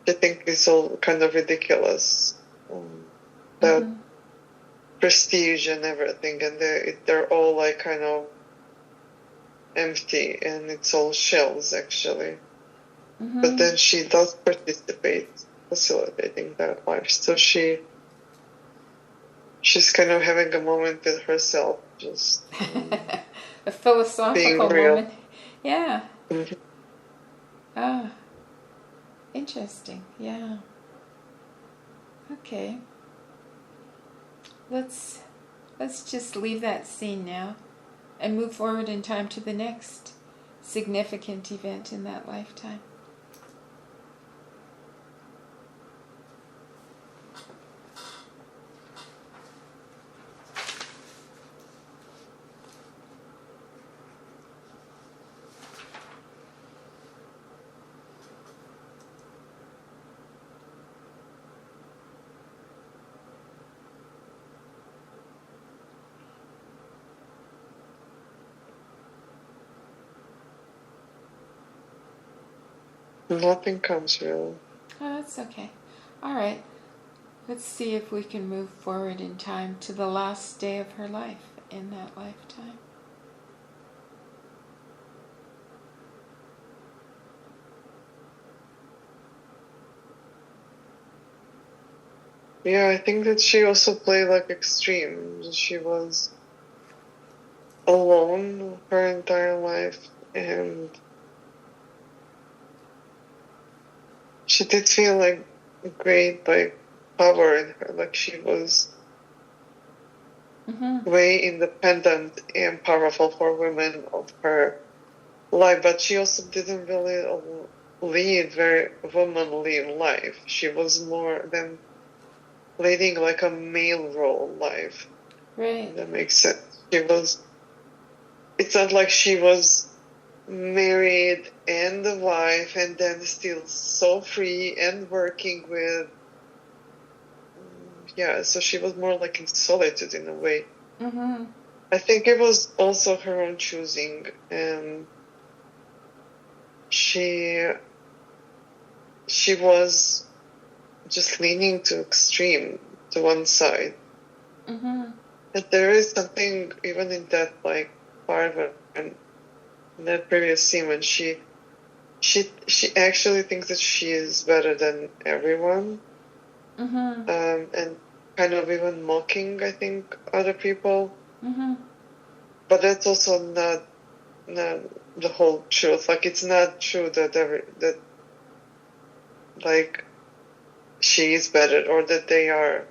[SPEAKER 1] She thinks it's all kind of ridiculous. That prestige and everything, and they're all like kind of empty, and it's all shells actually. But then she does participate, facilitating that life. So she's kind of having a moment with herself, just
[SPEAKER 2] a philosophical moment. Yeah. Ah, interesting. Yeah. Okay. Let's just leave that scene now and move forward in time to the next significant event in that lifetime.
[SPEAKER 1] Nothing comes really.
[SPEAKER 2] Oh, that's okay. All right. Let's see if we can move forward in time to the last day of her life in that lifetime.
[SPEAKER 1] Yeah, I think that she also played like extreme. She was alone her entire life, and she did feel like great like power in her. Like, she was way independent and powerful for women of her life, but she also didn't really lead very womanly life. She was more than leading like a male role life.
[SPEAKER 2] Right.
[SPEAKER 1] That makes sense. It's not like she was married and a wife and then still so free and working with, so she was more like in solitude in a way. I think it was also her own choosing, and she was just leaning to extreme, to one side. And there is something even in that like part of in that previous scene when she actually thinks that she is better than everyone, and kind of even mocking, I think, other people. But that's also not the whole truth. Like, it's not true that like she is better or that they are,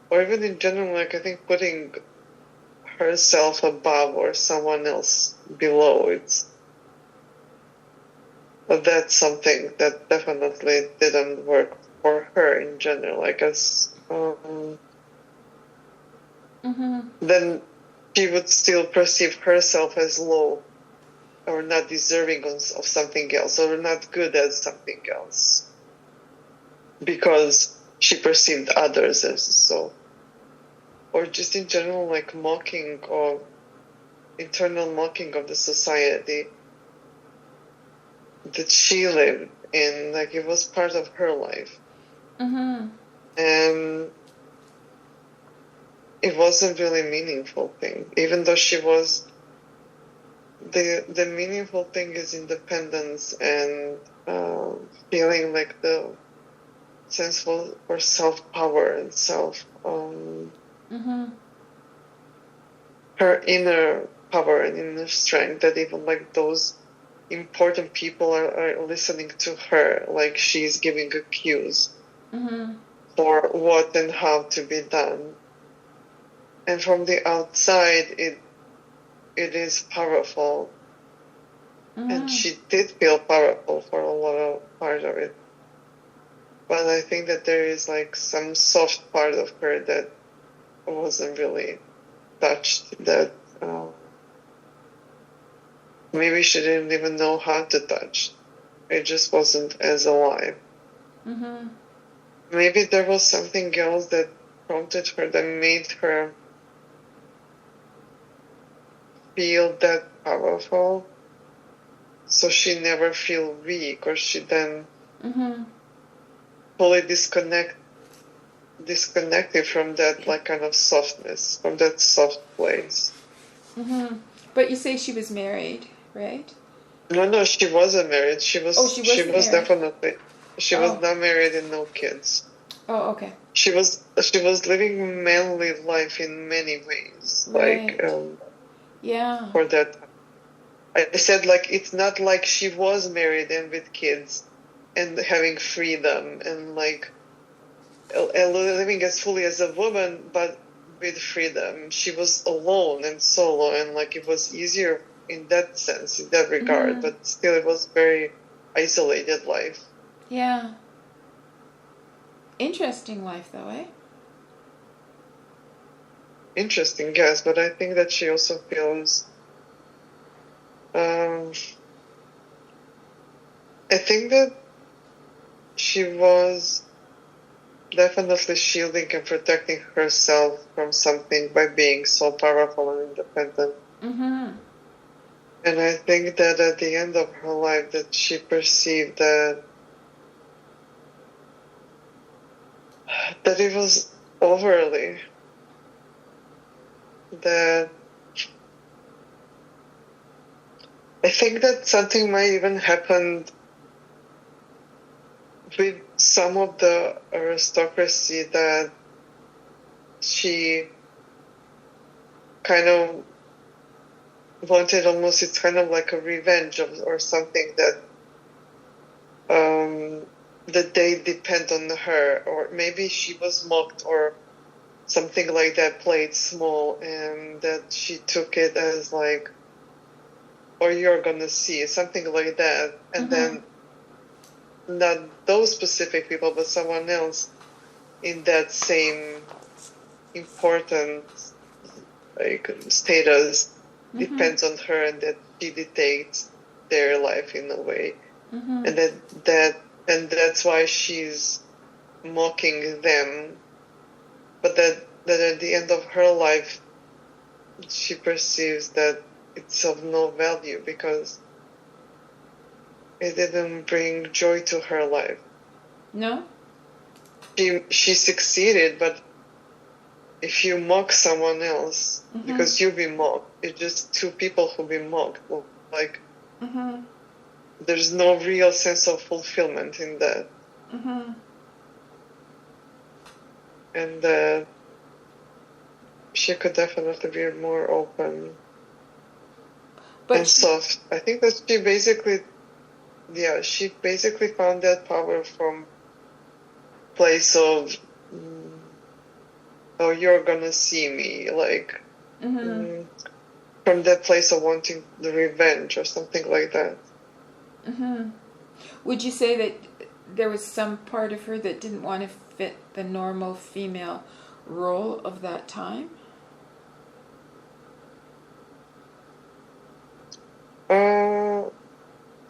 [SPEAKER 1] or even in general, like I think putting herself above or someone else below, that's something that definitely didn't work for her in general, I guess. Then she would still perceive herself as low or not deserving of something else or not good at something else because she perceived others as so. Or just in general, like mocking or internal mocking of the society that she lived in, like it was part of her life. And it wasn't really a meaningful thing, even though she was, the meaningful thing is independence and feeling like the sense for self-power and her inner power and inner strength, that even like those important people are listening to her, like she's giving a cues for what and how to be done. And from the outside, it is powerful. And she did feel powerful for a lot of part of it. But I think that there is like some soft part of her that wasn't really touched, that maybe she didn't even know how to touch. It just wasn't as alive. Maybe there was something else that prompted her, that made her feel that powerful, so she never feel weak, or she then fully disconnected from that like kind of softness, from that soft place.
[SPEAKER 2] But you say she was married, right?
[SPEAKER 1] No, she wasn't married. She was.
[SPEAKER 2] Oh, she wasn't married.
[SPEAKER 1] Definitely. She was not married and no kids.
[SPEAKER 2] Oh, okay.
[SPEAKER 1] She was living manly life in many ways,
[SPEAKER 2] Right.
[SPEAKER 1] like for that. I said like it's not like she was married and with kids, and having freedom and like living as fully as a woman, but with freedom. She was alone and solo, and like it was easier in that sense, in that regard, but still it was very isolated life.
[SPEAKER 2] Yeah. Interesting life though, eh?
[SPEAKER 1] Interesting, yes, but I think that she also feels I think that she was definitely shielding and protecting herself from something by being so powerful and independent. And I think that at the end of her life, that she perceived that it was overly, that I think that something might even happen with some of the aristocracy, that she kind of wanted almost, it's kind of like a revenge or something, that that they depend on her, or maybe she was mocked or something like that, played small, and that she took it as like, or you're gonna see, something like that, and then not those specific people, but someone else in that same important like status depends on her, and that she dictates their life in a way, and that's why she's mocking them, but that at the end of her life she perceives that it's of no value because it didn't bring joy to her life.
[SPEAKER 2] No?
[SPEAKER 1] She succeeded, but if you mock someone else, because you be mocked, it's just two people who be mocked. Like, there's no real sense of fulfillment in that. And she could definitely be more open and soft. I think that she basically found that power from place of, oh, you're gonna see me, like, from that place of wanting the revenge or something like that.
[SPEAKER 2] Would you say that there was some part of her that didn't want to fit the normal female role of that time?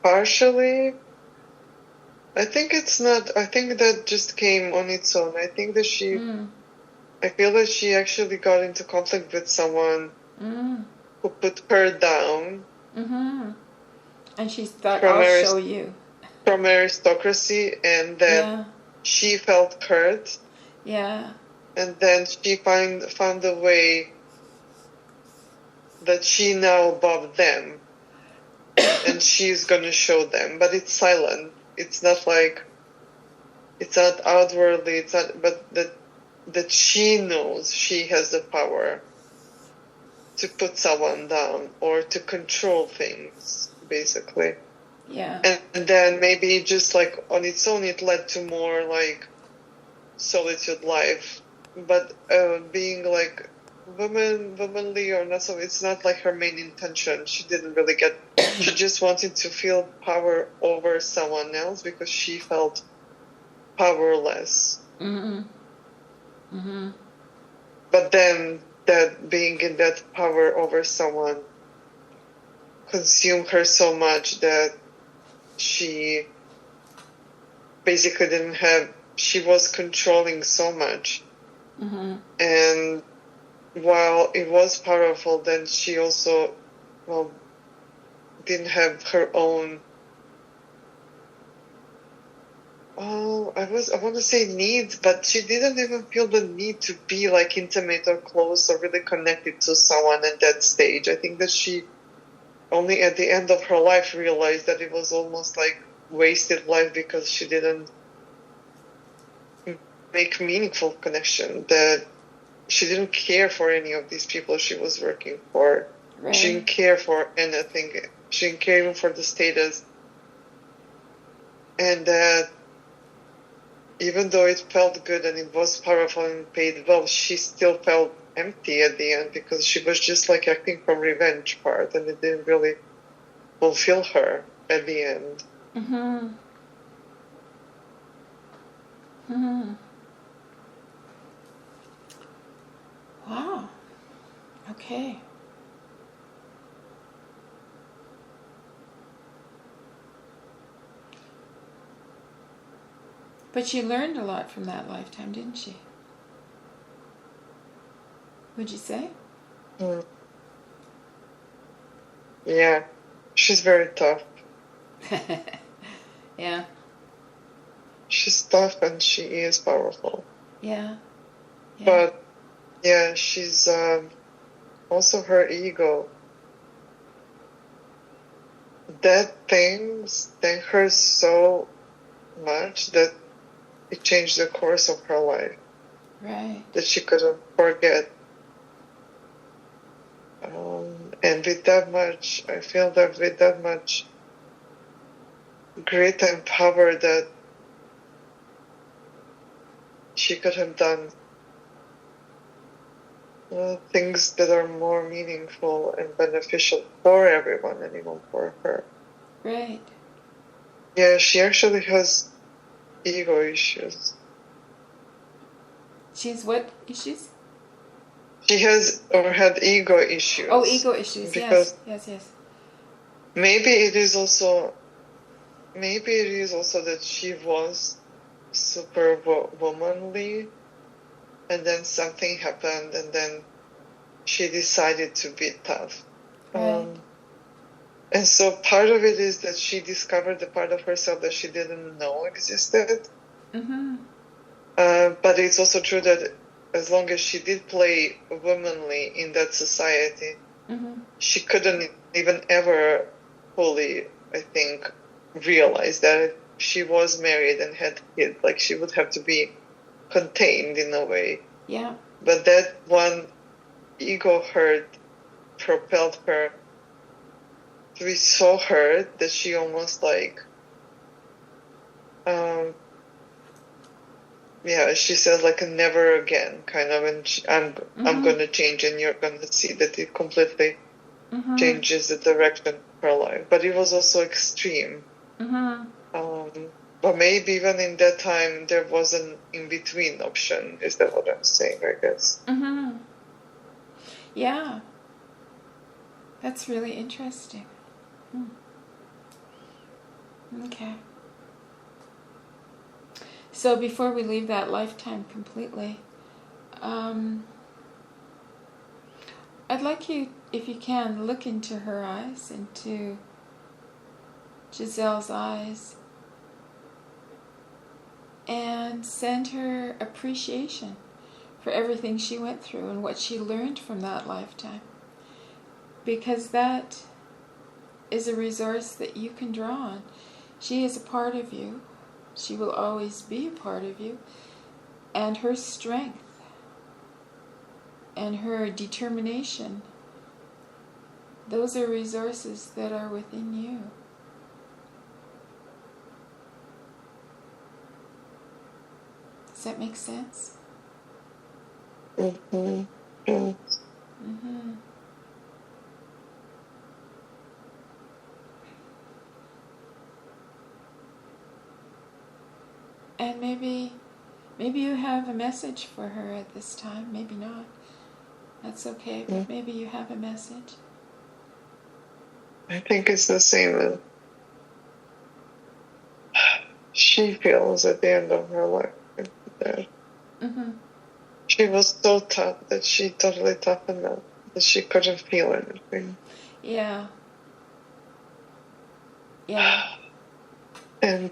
[SPEAKER 1] Partially. I think it's not, I think that just came on its own. I think that I feel that she actually got into conflict with someone who put her down.
[SPEAKER 2] And she thought, I'll show you.
[SPEAKER 1] From aristocracy, and then she felt hurt.
[SPEAKER 2] Yeah.
[SPEAKER 1] And then she found a way that she now above them. And she's going to show them. But it's silent. It's not like, it's not outwardly, it's not, but that she knows she has the power to put someone down or to control things, basically.
[SPEAKER 2] Yeah.
[SPEAKER 1] And then maybe just like on its own, it led to more like solitude life. But being like womanly or not, so it's not like her main intention. She didn't really she just wanted to feel power over someone else because she felt powerless. But then that being in that power over someone consumed her so much that she basically she was controlling so much. And while it was powerful, then she also, didn't have her own, I want to say needs, but she didn't even feel the need to be like intimate or close or really connected to someone at that stage. I think that she only at the end of her life realized that it was almost like wasted life because she didn't make meaningful connection, that she didn't care for any of these people she was working for. Right. She didn't care for anything. She didn't care even for the status. And that even though it felt good and it was powerful and paid well, she still felt empty at the end because she was just like acting from revenge part, and it didn't really fulfill her at the end.
[SPEAKER 2] Wow. Okay. But she learned a lot from that lifetime, didn't she? Would you say?
[SPEAKER 1] Yeah. She's very tough.
[SPEAKER 2] Yeah.
[SPEAKER 1] She's tough and she is powerful.
[SPEAKER 2] Yeah.
[SPEAKER 1] But, yeah, she's also her ego. That thing stung her so much that it changed the course of her life.
[SPEAKER 2] Right.
[SPEAKER 1] That she couldn't forget. And with that much, I feel that with that much grit and power that she could have done things that are more meaningful and beneficial for everyone and even for her.
[SPEAKER 2] Right.
[SPEAKER 1] Yeah, she actually has ego issues.
[SPEAKER 2] She has what issues?
[SPEAKER 1] She has or had ego issues.
[SPEAKER 2] Oh, ego issues. Because yes.
[SPEAKER 1] Maybe it is also that she was super womanly, and then something happened, and then she decided to be tough.
[SPEAKER 2] Right.
[SPEAKER 1] And so part of it is that she discovered the part of herself that she didn't know existed. But it's also true that as long as she did play womanly in that society, she couldn't even ever fully, I think, realize that she was married and had kids. Like, she would have to be contained in a way.
[SPEAKER 2] Yeah.
[SPEAKER 1] But that one ego hurt propelled her to be so hurt that she almost yeah, she said like never again, kind of, and I'm gonna change, and you're gonna see that it completely changes the direction of her life. But it was also extreme. But maybe even in that time there was an in-between option. Is that what I'm saying, I guess?
[SPEAKER 2] Yeah. That's really interesting. Okay. So before we leave that lifetime completely, I'd like you, if you can, look into her eyes, into Giselle's eyes, and send her appreciation for everything she went through and what she learned from that lifetime. Because that is a resource that you can draw on. She is a part of you. She will always be a part of you. And her strength and her determination, those are resources that are within you. Does that make sense?
[SPEAKER 1] Mm-hmm. Yes.
[SPEAKER 2] And maybe you have a message for her at this time. Maybe not. That's okay, but maybe you have a message.
[SPEAKER 1] I think it's the same as she feels at the end of her life. That she was so tough that she totally toughened up, that she couldn't feel anything.
[SPEAKER 2] Yeah.
[SPEAKER 1] And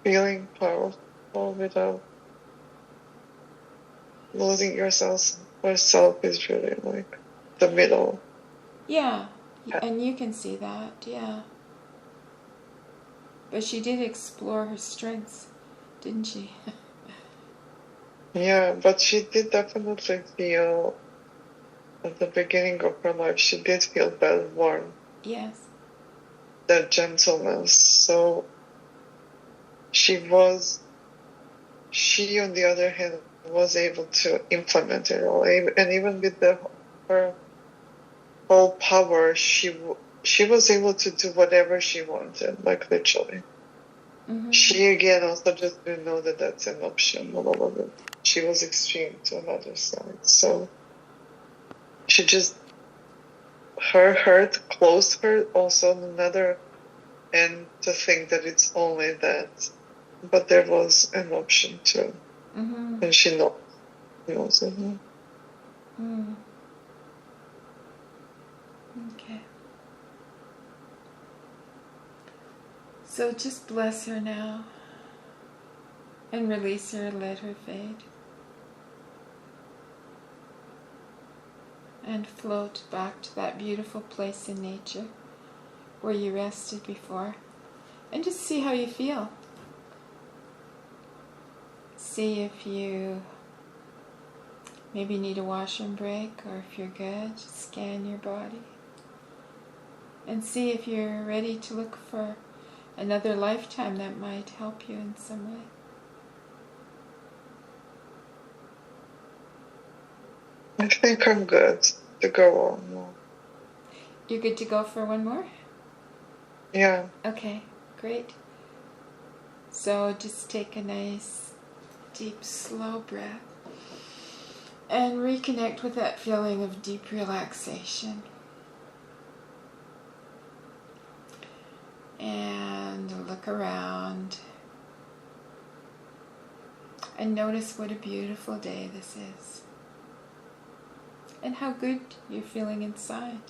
[SPEAKER 1] feeling powerful without losing yourself is really like the middle.
[SPEAKER 2] Yeah, and you can see that, yeah. But she did explore her strengths, didn't she?
[SPEAKER 1] Yeah, but she did definitely feel, at the beginning of her life, she did feel that warmth.
[SPEAKER 2] Yes.
[SPEAKER 1] That gentleness. So she, on the other hand, was able to implement it all. And even with her whole power, she was able to do whatever she wanted, like literally. She again also just didn't know that that's an option. All of it. She was extreme to another side. So she just, her hurt closed her also on another end to think that it's only that. But there was an option too. And she knows it.
[SPEAKER 2] Okay. So just bless her now and release her, let her fade. And float back to that beautiful place in nature where you rested before. And just see how you feel. See if you maybe need a washroom break, or if you're good, just scan your body. And see if you're ready to look for another lifetime that might help you in some way.
[SPEAKER 1] I think I'm good to go on more.
[SPEAKER 2] You're good to go for one more?
[SPEAKER 1] Yeah.
[SPEAKER 2] Okay, great. So just take a nice, deep, slow breath and reconnect with that feeling of deep relaxation. And look around and notice what a beautiful day this is and how good you're feeling inside.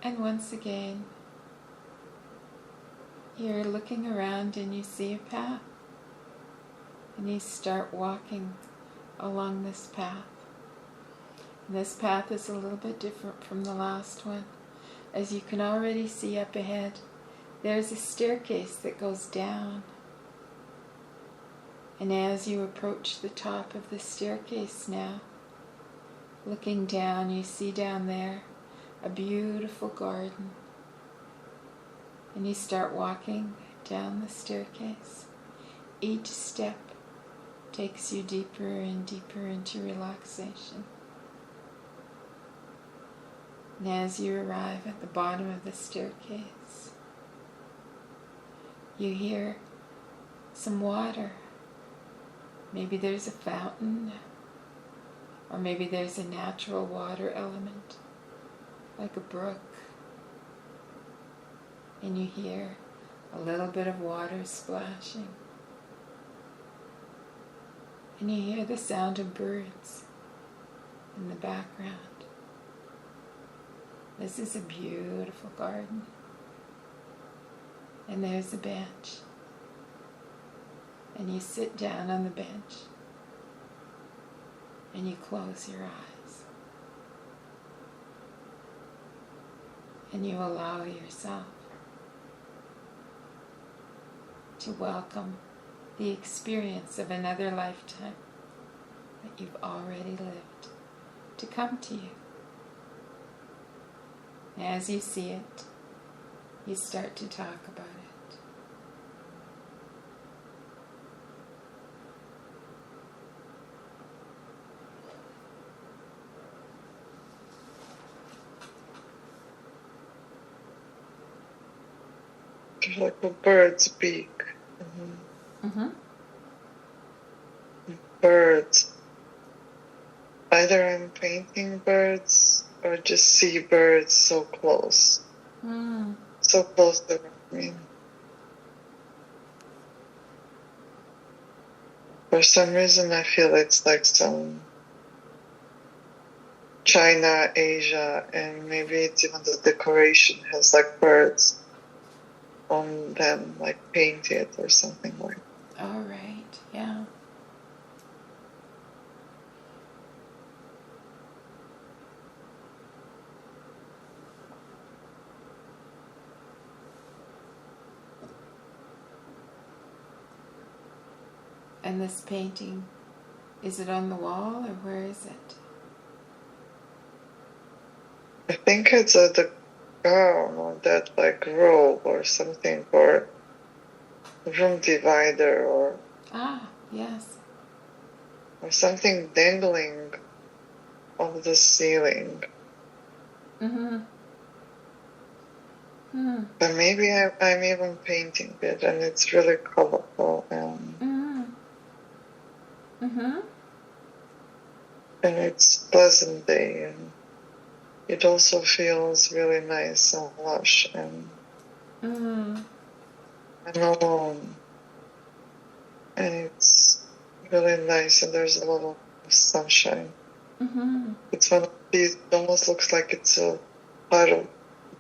[SPEAKER 2] And once again, you're looking around and you see a path, and you start walking along this path. And this path is a little bit different from the last one. As you can already see up ahead, there's a staircase that goes down. And as you approach the top of the staircase now, looking down, you see down there a beautiful garden. And you start walking down the staircase. Each step takes you deeper and deeper into relaxation. And as you arrive at the bottom of the staircase, you hear some water. Maybe there's a fountain, or maybe there's a natural water element, like a brook. And you hear a little bit of water splashing. And you hear the sound of birds in the background. This is a beautiful garden. And there's a bench. And you sit down on the bench. And you close your eyes. And you allow yourself to welcome the experience of another lifetime that you've already lived to come to you. As you see it, you start to talk about it.
[SPEAKER 1] Like a bird's beak. Birds. Either I'm painting birds or just see birds so close. So close to me. For some reason I feel it's like some China, Asia, and maybe it's even the decoration has like birds on them, like painted or something like that.
[SPEAKER 2] All right, yeah. And this painting, is it on the wall or where is it?
[SPEAKER 1] I think it's at the gown or that like robe or something, or room divider or
[SPEAKER 2] Yes.
[SPEAKER 1] or something dangling off the ceiling. But maybe I'm even painting it and it's really colorful and it's pleasant day and it also feels really nice and lush and alone. And it's really nice and there's a lot of sunshine. It's one of these, it almost looks like it's a part of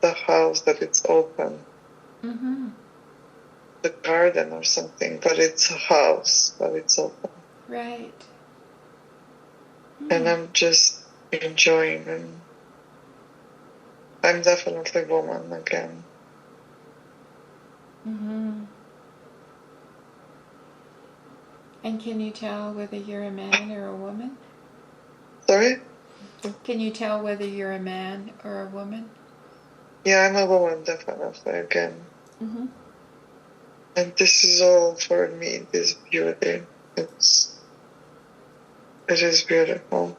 [SPEAKER 1] the house that it's open. The garden or something, but it's a house, but it's open.
[SPEAKER 2] Right.
[SPEAKER 1] And I'm just enjoying and I'm definitely woman again.
[SPEAKER 2] And can you tell whether you're a man or a woman?
[SPEAKER 1] Sorry?
[SPEAKER 2] Can you tell whether you're a man or a woman?
[SPEAKER 1] Yeah, I'm a woman, definitely, again. And this is all for me, this beauty. It is beautiful.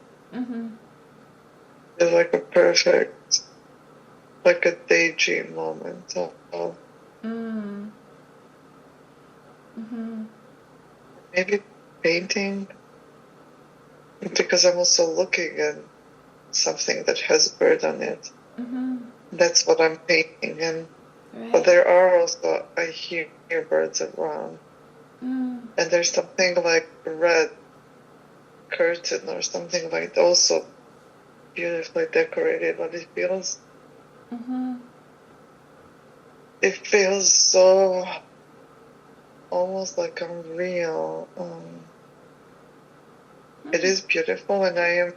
[SPEAKER 1] It's like a perfect, like a daydream moment of maybe painting, because I'm also looking at something that has bird on it. That's what I'm painting, and but there are also, I hear birds around, and there's something like a red curtain or something like also beautifully decorated, but it feels so almost like unreal. It is beautiful and I am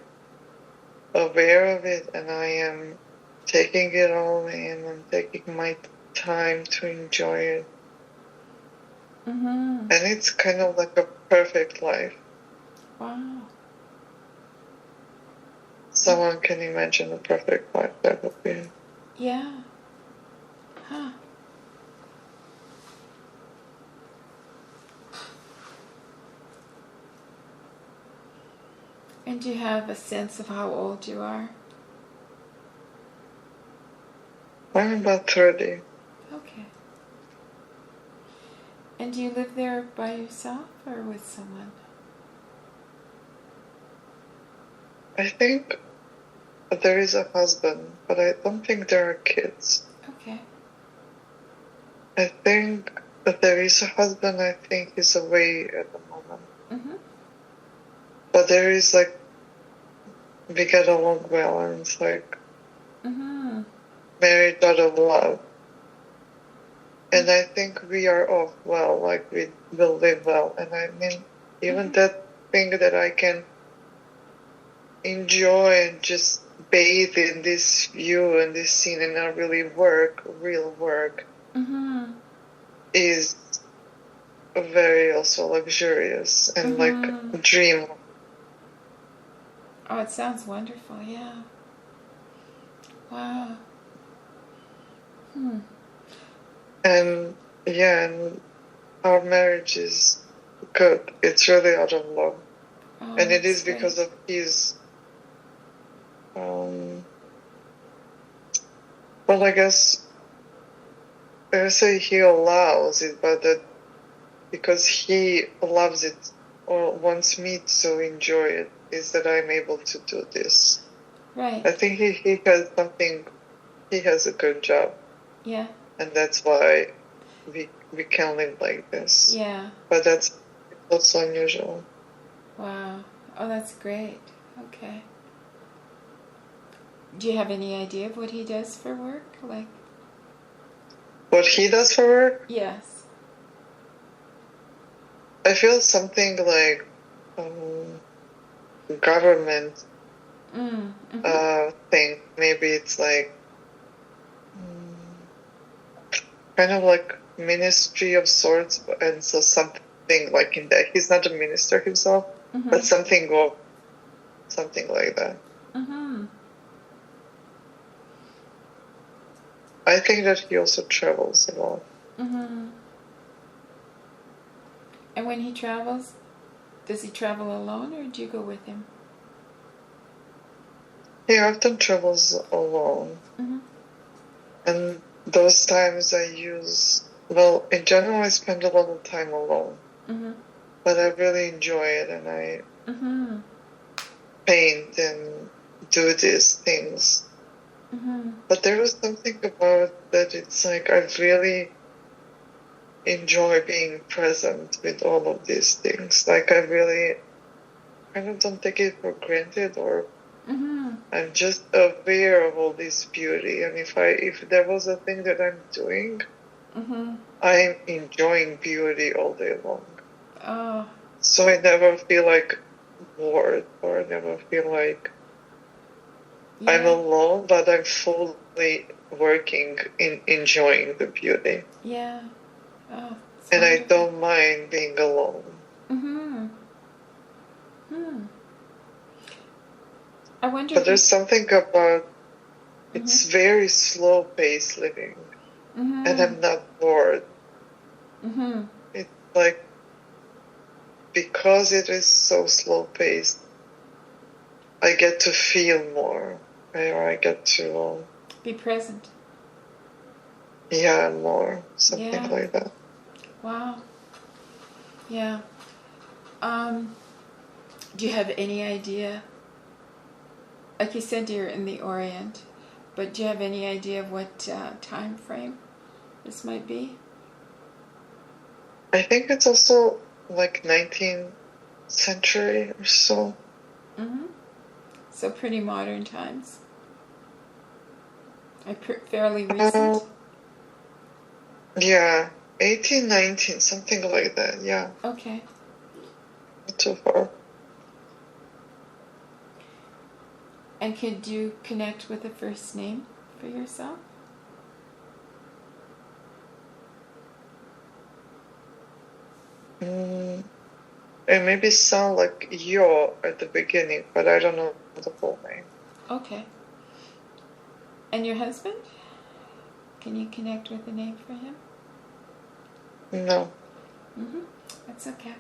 [SPEAKER 1] aware of it and I am taking it all in and taking my time to enjoy it. And it's kind of like a perfect life.
[SPEAKER 2] Wow.
[SPEAKER 1] someone can imagine a perfect life, that would be it.
[SPEAKER 2] Yeah. Huh. And do you have a sense of how old you are?
[SPEAKER 1] I'm about 30.
[SPEAKER 2] Okay. And do you live there by yourself or with someone?
[SPEAKER 1] I think there is a husband, but I don't think there are kids.
[SPEAKER 2] Okay.
[SPEAKER 1] I think that there is a husband, I think he's away at the moment.
[SPEAKER 2] Mm-hmm.
[SPEAKER 1] But there is like, we get along well, and it's like
[SPEAKER 2] Mm-hmm.
[SPEAKER 1] married out of love. And I think we are off well, like we will live well. And I mean, even that thing that I can enjoy and just bathe in this view and this scene and not really work, real work, is very also luxurious and like dream.
[SPEAKER 2] Oh, it sounds wonderful, yeah. Wow.
[SPEAKER 1] And yeah, and our marriage is good. It's really out of love.
[SPEAKER 2] Oh,
[SPEAKER 1] And it is
[SPEAKER 2] great.
[SPEAKER 1] because of his, well, I guess I say he allows it, but that because he loves it or wants me to enjoy it, is that I'm able to do this.
[SPEAKER 2] Right.
[SPEAKER 1] I think he has something, he has a good job.
[SPEAKER 2] Yeah.
[SPEAKER 1] And that's why we can live like this.
[SPEAKER 2] Yeah.
[SPEAKER 1] But that's also unusual.
[SPEAKER 2] Wow. Oh, that's great. Okay. Do you have any idea of what he does for work? Like,
[SPEAKER 1] what he does for work?
[SPEAKER 2] yes.
[SPEAKER 1] I feel something like government thing. Maybe it's like kind of like ministry of sorts, and so something like in that. He's not a minister himself, but something like that. I think that he also travels a lot.
[SPEAKER 2] And when he travels, does he travel alone or do you go with him?
[SPEAKER 1] He often travels alone. And those times I use, well, in general, I spend a lot of time alone. But I really enjoy it, and I paint and do these things. But there was something about that, it's like I really enjoy being present with all of these things. Like I really kind of don't take it for granted, or I'm just aware of all this beauty. And if there was a thing that I'm doing, I'm enjoying beauty all day long.
[SPEAKER 2] Oh.
[SPEAKER 1] So I never feel like bored, or I never feel like I'm alone, but I'm fully working in enjoying the beauty.
[SPEAKER 2] Yeah. Oh,
[SPEAKER 1] and wonderful. I don't mind being alone.
[SPEAKER 2] I wonder.
[SPEAKER 1] But there's something about it's very slow paced living, and I'm not bored. It's like because it is so slow paced, I get to feel more, right? Or I get to
[SPEAKER 2] be present.
[SPEAKER 1] Yeah, more something like that.
[SPEAKER 2] Wow. Yeah. Do you have any idea? Like you said, you're in the Orient, but do you have any idea of what time frame this might be?
[SPEAKER 1] I think it's also like 19th century or so.
[SPEAKER 2] So pretty modern times. Fairly recent?
[SPEAKER 1] Yeah, 18, 19, something like that, yeah.
[SPEAKER 2] Okay.
[SPEAKER 1] Not too far.
[SPEAKER 2] And could you connect with a first name for yourself?
[SPEAKER 1] It maybe sound like Yo at the beginning, but I don't know the full name.
[SPEAKER 2] Okay. And your husband? Can you connect with a name for him?
[SPEAKER 1] No.
[SPEAKER 2] Mm-hmm. That's okay.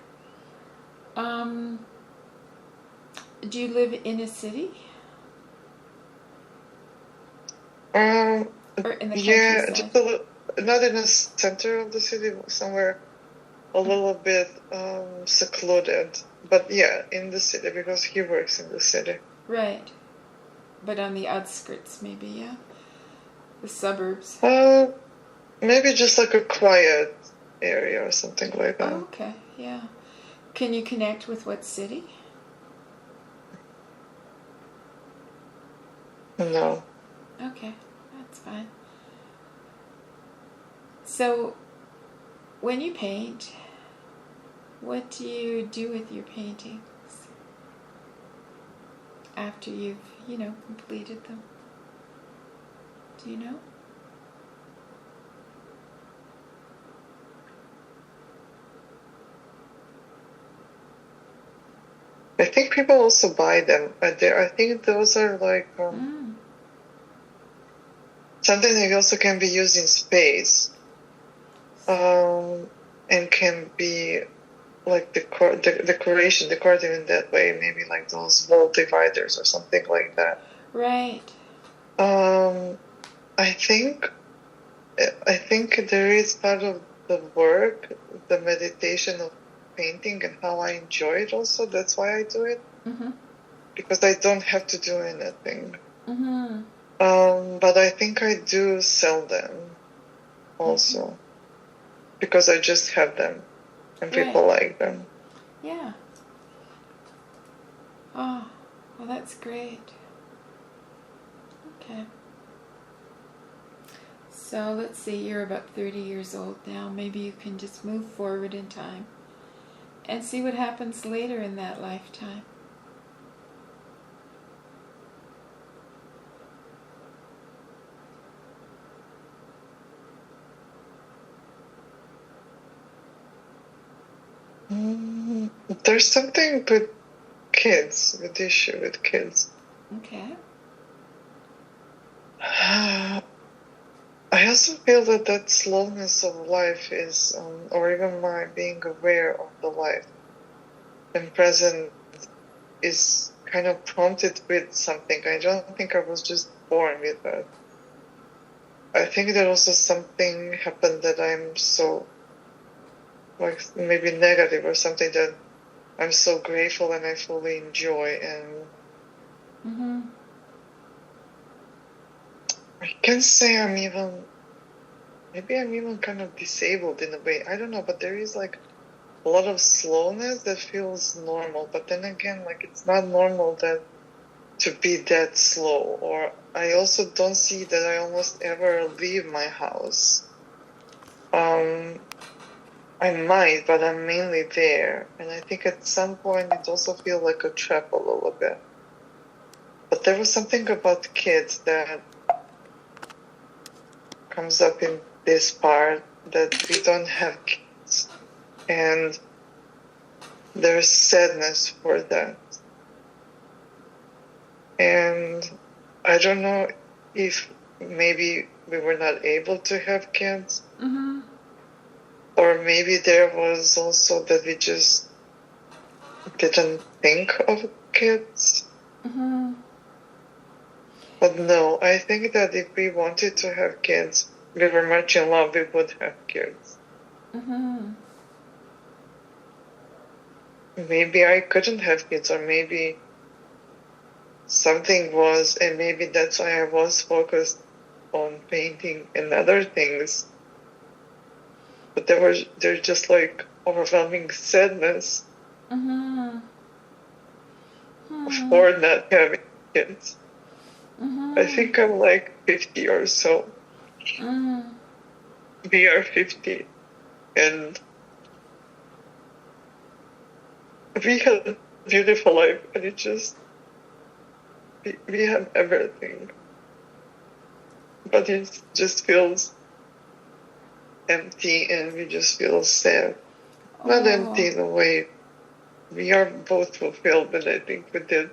[SPEAKER 2] Do you live in a city? Or in the
[SPEAKER 1] Yeah,
[SPEAKER 2] countryside?
[SPEAKER 1] just not in the center of the city, somewhere a little bit secluded. But yeah, in the city, because he works in the city.
[SPEAKER 2] Right. But on the outskirts, maybe, yeah? The suburbs.
[SPEAKER 1] Maybe just like a quiet area or something like that.
[SPEAKER 2] Oh, okay, yeah. Can you connect with what city?
[SPEAKER 1] No.
[SPEAKER 2] Okay, that's fine. So, when you paint, what do you do with your paintings after you've, completed them? Do you know?
[SPEAKER 1] I think people also buy them. I think those are like something that also can be used in space, and can be like decoration, decorative in that way. Maybe like those wall dividers or something like that.
[SPEAKER 2] Right.
[SPEAKER 1] I think there is part of the work, the meditation of painting, and how I enjoy it. Also, that's why I do it.
[SPEAKER 2] Mm-hmm.
[SPEAKER 1] Because I don't have to do anything.
[SPEAKER 2] Mm-hmm.
[SPEAKER 1] But I think I do sell them also, because I just have them and people like them.
[SPEAKER 2] Yeah. Oh, well, that's great. Okay. So let's see, you're about 30 years old now. Maybe you can just move forward in time and see what happens later in that lifetime.
[SPEAKER 1] There's something with kids, with the issue with kids.
[SPEAKER 2] Okay.
[SPEAKER 1] I also feel that slowness of life is, or even my being aware of the life and present, is kind of prompted with something. I don't think I was just born with that. I think that also something happened that I'm so, like, maybe negative or something, that I'm so grateful and I fully enjoy. And I can say maybe I'm even kind of disabled in a way. I don't know, but there is like a lot of slowness that feels normal. But then again, like, it's not normal to be that slow. Or I also don't see that I almost ever leave my house. I might, but I'm mainly there. And I think at some point it also feels like a trap a little bit. But there was something about kids that comes up in this part, that we don't have kids. And there's sadness for that. And I don't know if maybe we were not able to have kids. Or maybe there was also that we just didn't think of kids. But no, I think that if we wanted to have kids, we were much in love, we would have kids. Maybe I couldn't have kids, or maybe something was, and maybe that's why I was focused on painting and other things. But there's just like overwhelming sadness for not having kids. I think I'm like 50 or so. We are 50, and we had a beautiful life, and it just, we have everything. But it just feels empty, and we just feel sad. Not empty in a way. We are both fulfilled, but I think we did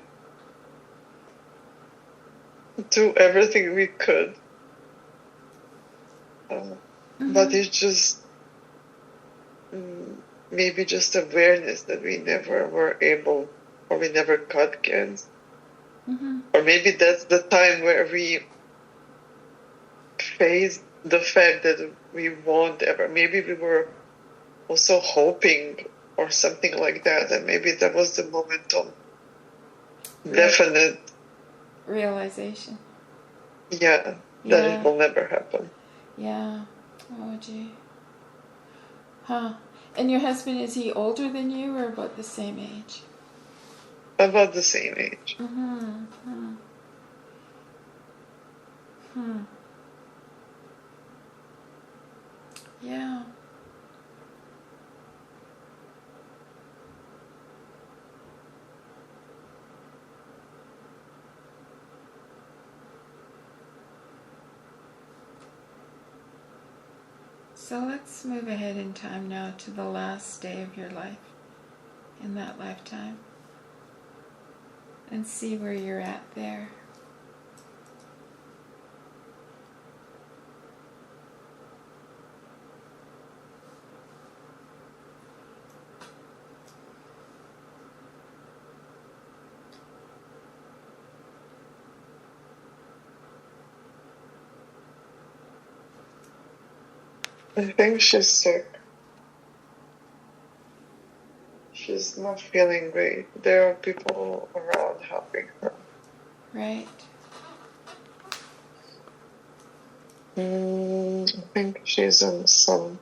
[SPEAKER 1] do everything we could. But it's just maybe just awareness that we never were able, or we never got kids. Or maybe that's the time where we face the fact that we won't ever. Maybe we were also hoping or something like that, and maybe that was the moment of definite
[SPEAKER 2] realization.
[SPEAKER 1] Yeah, that it will never happen.
[SPEAKER 2] Yeah. Oh, gee. Huh. And your husband, is he older than you or about the same age?
[SPEAKER 1] About the same age.
[SPEAKER 2] Yeah. So let's move ahead in time now to the last day of your life in that lifetime and see where you're at there.
[SPEAKER 1] I think she's sick. She's not feeling great. There are people around helping her.
[SPEAKER 2] Right.
[SPEAKER 1] I think she's in some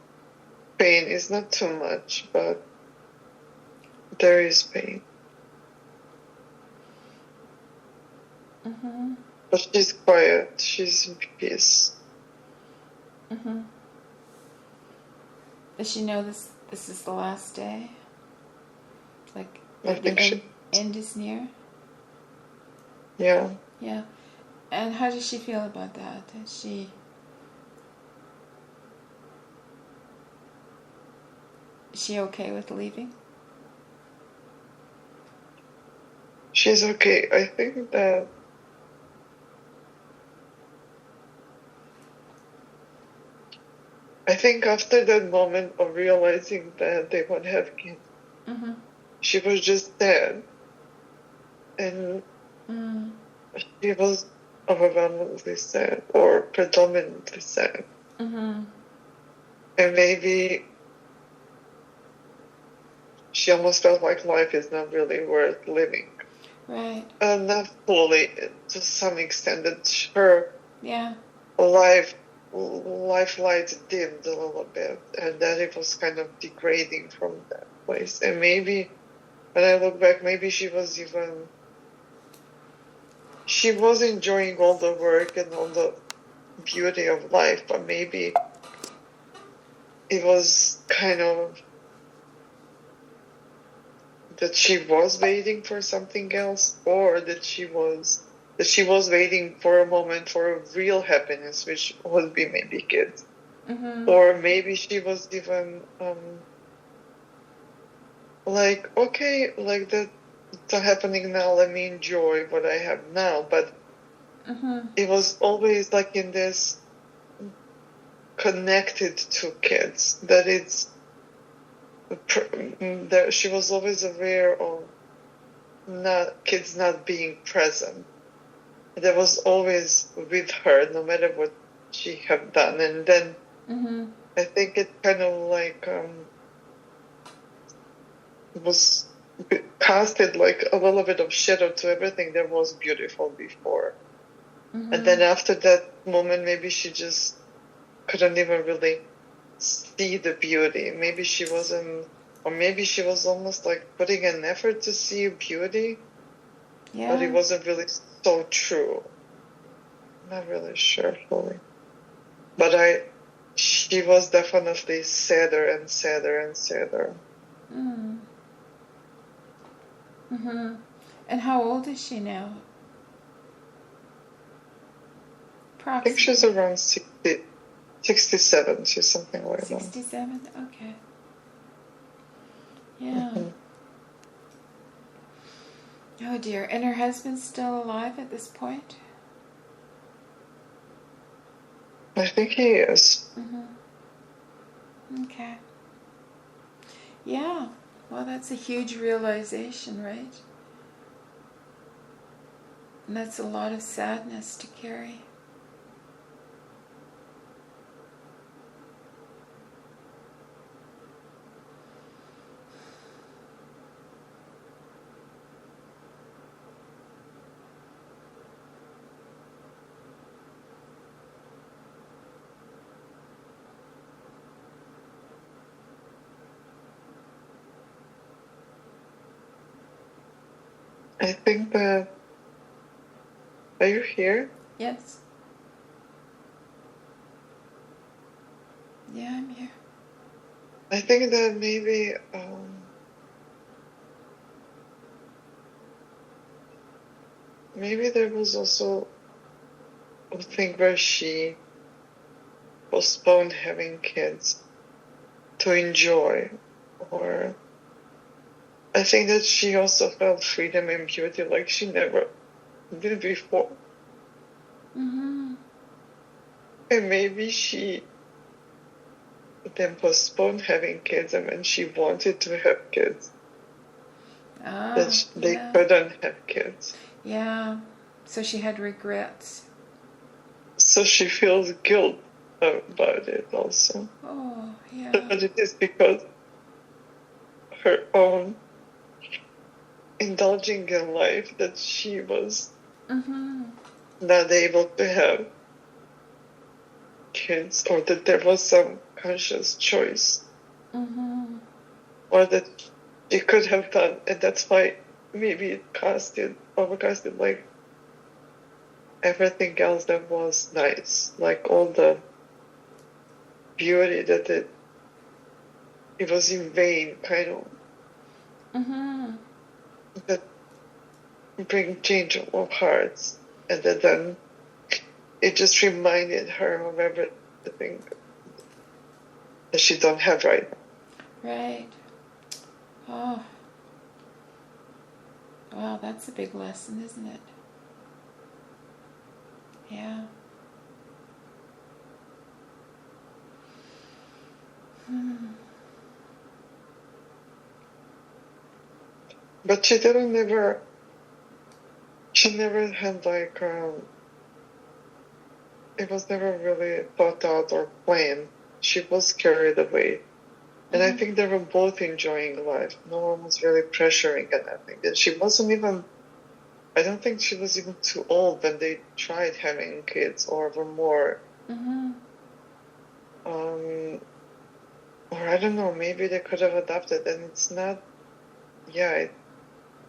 [SPEAKER 1] pain. It's not too much, but there is pain. But she's quiet. She's in peace.
[SPEAKER 2] Does she know this is the last day? Like
[SPEAKER 1] I think
[SPEAKER 2] the end is near?
[SPEAKER 1] Yeah.
[SPEAKER 2] Yeah. And how does she feel about that? Is she okay with leaving?
[SPEAKER 1] She's okay. I think that after that moment of realizing that they won't have kids, she was just sad. And she was overwhelmingly sad, or predominantly sad. And maybe she almost felt like life is not really worth living.
[SPEAKER 2] Right.
[SPEAKER 1] Not fully, to some extent, that her life light dimmed a little bit, and that it was kind of degrading from that place. And maybe, when I look back, maybe she was enjoying all the work and all the beauty of life, but maybe it was kind of that she was waiting for something else, or that she was waiting for a moment for a real happiness, which would be maybe kids. Or maybe she was even like, okay, like that's happening now, let me enjoy what I have now. But it was always like in this connected to kids, that it's that she was always aware of kids not being present. That was always with her, no matter what she had done. And then I think it kind of like was casted like a little bit of shadow to everything that was beautiful before. And then after that moment, maybe she just couldn't even really see the beauty. Maybe she wasn't, or maybe she was almost like putting an effort to see beauty, but it wasn't really so true. Not really sure fully. But she was definitely sadder and sadder and sadder.
[SPEAKER 2] And how old is she now?
[SPEAKER 1] I think she's around 67. She's something like
[SPEAKER 2] 67? Okay. Yeah. Oh dear. And her husband's still alive at this point?
[SPEAKER 1] I think he is.
[SPEAKER 2] Okay. Yeah. Well, that's a huge realization, right? And that's a lot of sadness to carry.
[SPEAKER 1] I think that... Are you here?
[SPEAKER 2] Yes. Yeah, I'm here.
[SPEAKER 1] I think that maybe there was also a thing where she postponed having kids to enjoy, or I think that she also felt freedom and beauty like she never did before.
[SPEAKER 2] Mm-hmm.
[SPEAKER 1] And maybe she then postponed having kids, and when she wanted to have kids, that they couldn't have kids.
[SPEAKER 2] Yeah. So she had regrets.
[SPEAKER 1] So she feels guilt about it also.
[SPEAKER 2] Oh, yeah.
[SPEAKER 1] But it is because her own indulging in life that she was not able to have kids, or that there was some conscious choice, or that she could have done, and that's why maybe it overcasted like everything else that was nice, like all the beauty that it was in vain, kind of, that bring change of hearts, and then it just reminded her of everything that she don't have right now.
[SPEAKER 2] Right. Oh. Wow, that's a big lesson, isn't it? Yeah.
[SPEAKER 1] But she never had like, it was never really thought out or planned. She was carried away. And I think they were both enjoying life. No one was really pressuring anything. And she wasn't even, I don't think she was even too old when they tried having kids, or were more. Or I don't know, maybe they could have adopted, and it's not,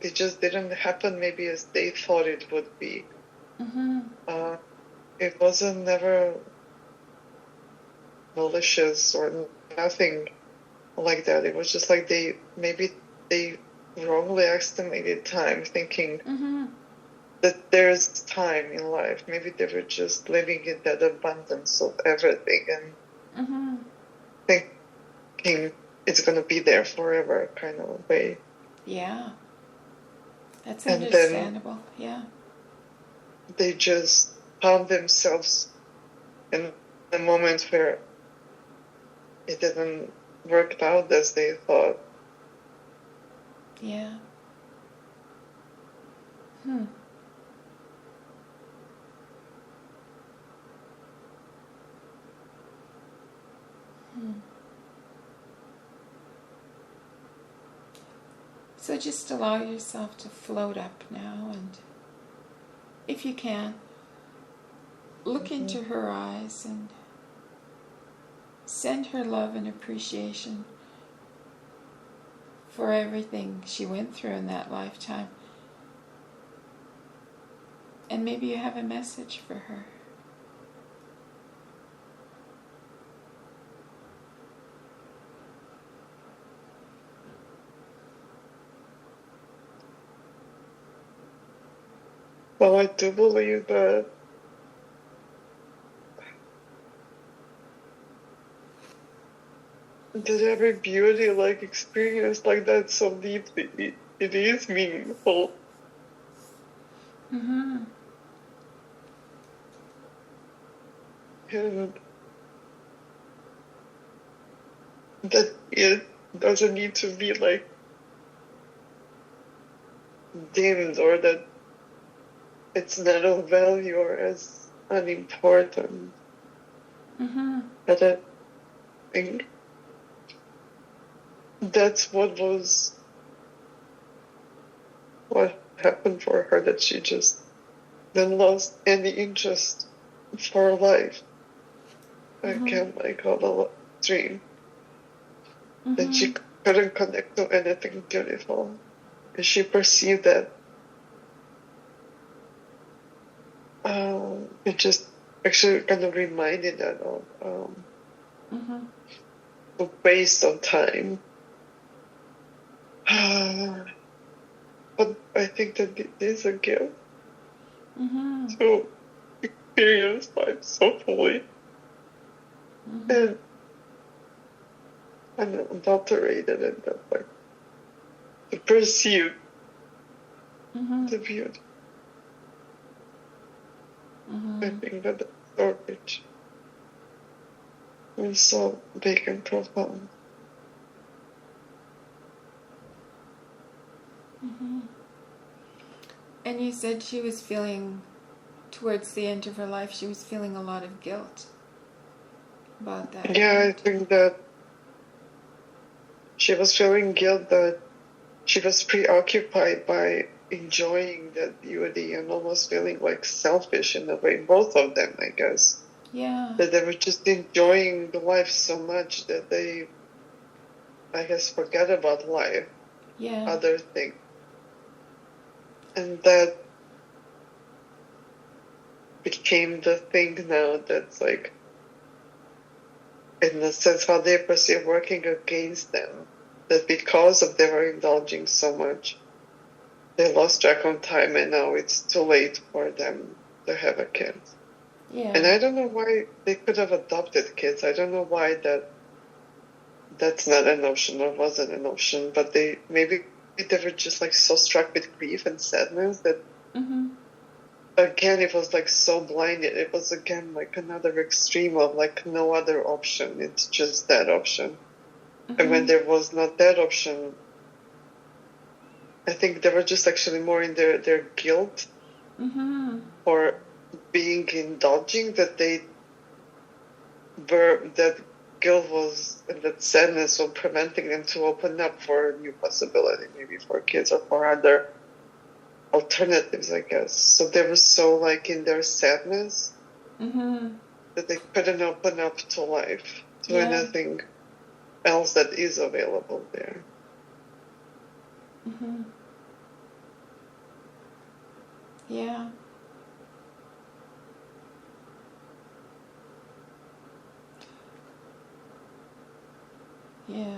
[SPEAKER 1] it just didn't happen maybe as they thought it would be. It wasn't never malicious or nothing like that. It was just like they wrongly estimated time, thinking that there's time in life. Maybe they were just living in that abundance of everything and thinking it's going to be there forever, kind of way.
[SPEAKER 2] Yeah. That's
[SPEAKER 1] And
[SPEAKER 2] understandable. Yeah.
[SPEAKER 1] They just found themselves in a moment where it didn't work out as they thought.
[SPEAKER 2] Yeah. So just allow yourself to float up now, and if you can, look into her eyes and send her love and appreciation for everything she went through in that lifetime. And maybe you have a message for her.
[SPEAKER 1] Well, I do believe that every beauty, like, experience like that so deeply, it is meaningful. And that it doesn't need to be like dimmed, or that it's not of value or as unimportant.
[SPEAKER 2] Mm-hmm.
[SPEAKER 1] But I think that's what happened for her, that she just then lost any interest for life. Again, like all the dream. Then she couldn't connect to anything beautiful. And she perceived that it just actually kind of reminded her of a waste of time. But I think that it is a gift to experience life so fully and unadulterated, and that like to perceive the beauty. I think that the storage is so big and profound.
[SPEAKER 2] And you said she was feeling, towards the end of her life, she was feeling a lot of guilt about that.
[SPEAKER 1] Yeah,
[SPEAKER 2] right?
[SPEAKER 1] I think that she was feeling guilt that she was preoccupied by enjoying that beauty and almost feeling like selfish in a way, both of them, I guess.
[SPEAKER 2] Yeah.
[SPEAKER 1] That they were just enjoying the life so much that they, I guess, forget about life, other things. And that became the thing now that's like, in a sense, how they perceive working against them. That because of they were indulging so much, they lost track of time, and now it's too late for them to have a kid.
[SPEAKER 2] Yeah.
[SPEAKER 1] And I don't know why they could have adopted kids. I don't know why that's not an option or wasn't an option. But they maybe they were just like so struck with grief and sadness that again it was like so blinded. It was again like another extreme of like no other option. It's just that option. And when there was not that option, I think they were just actually more in their guilt or being indulging, that they were, that guilt was, and that sadness was preventing them to open up for a new possibility, maybe for kids or for other alternatives, I guess. So they were so like in their sadness that they couldn't open up to life, to anything else that is available there.
[SPEAKER 2] Yeah. Yeah.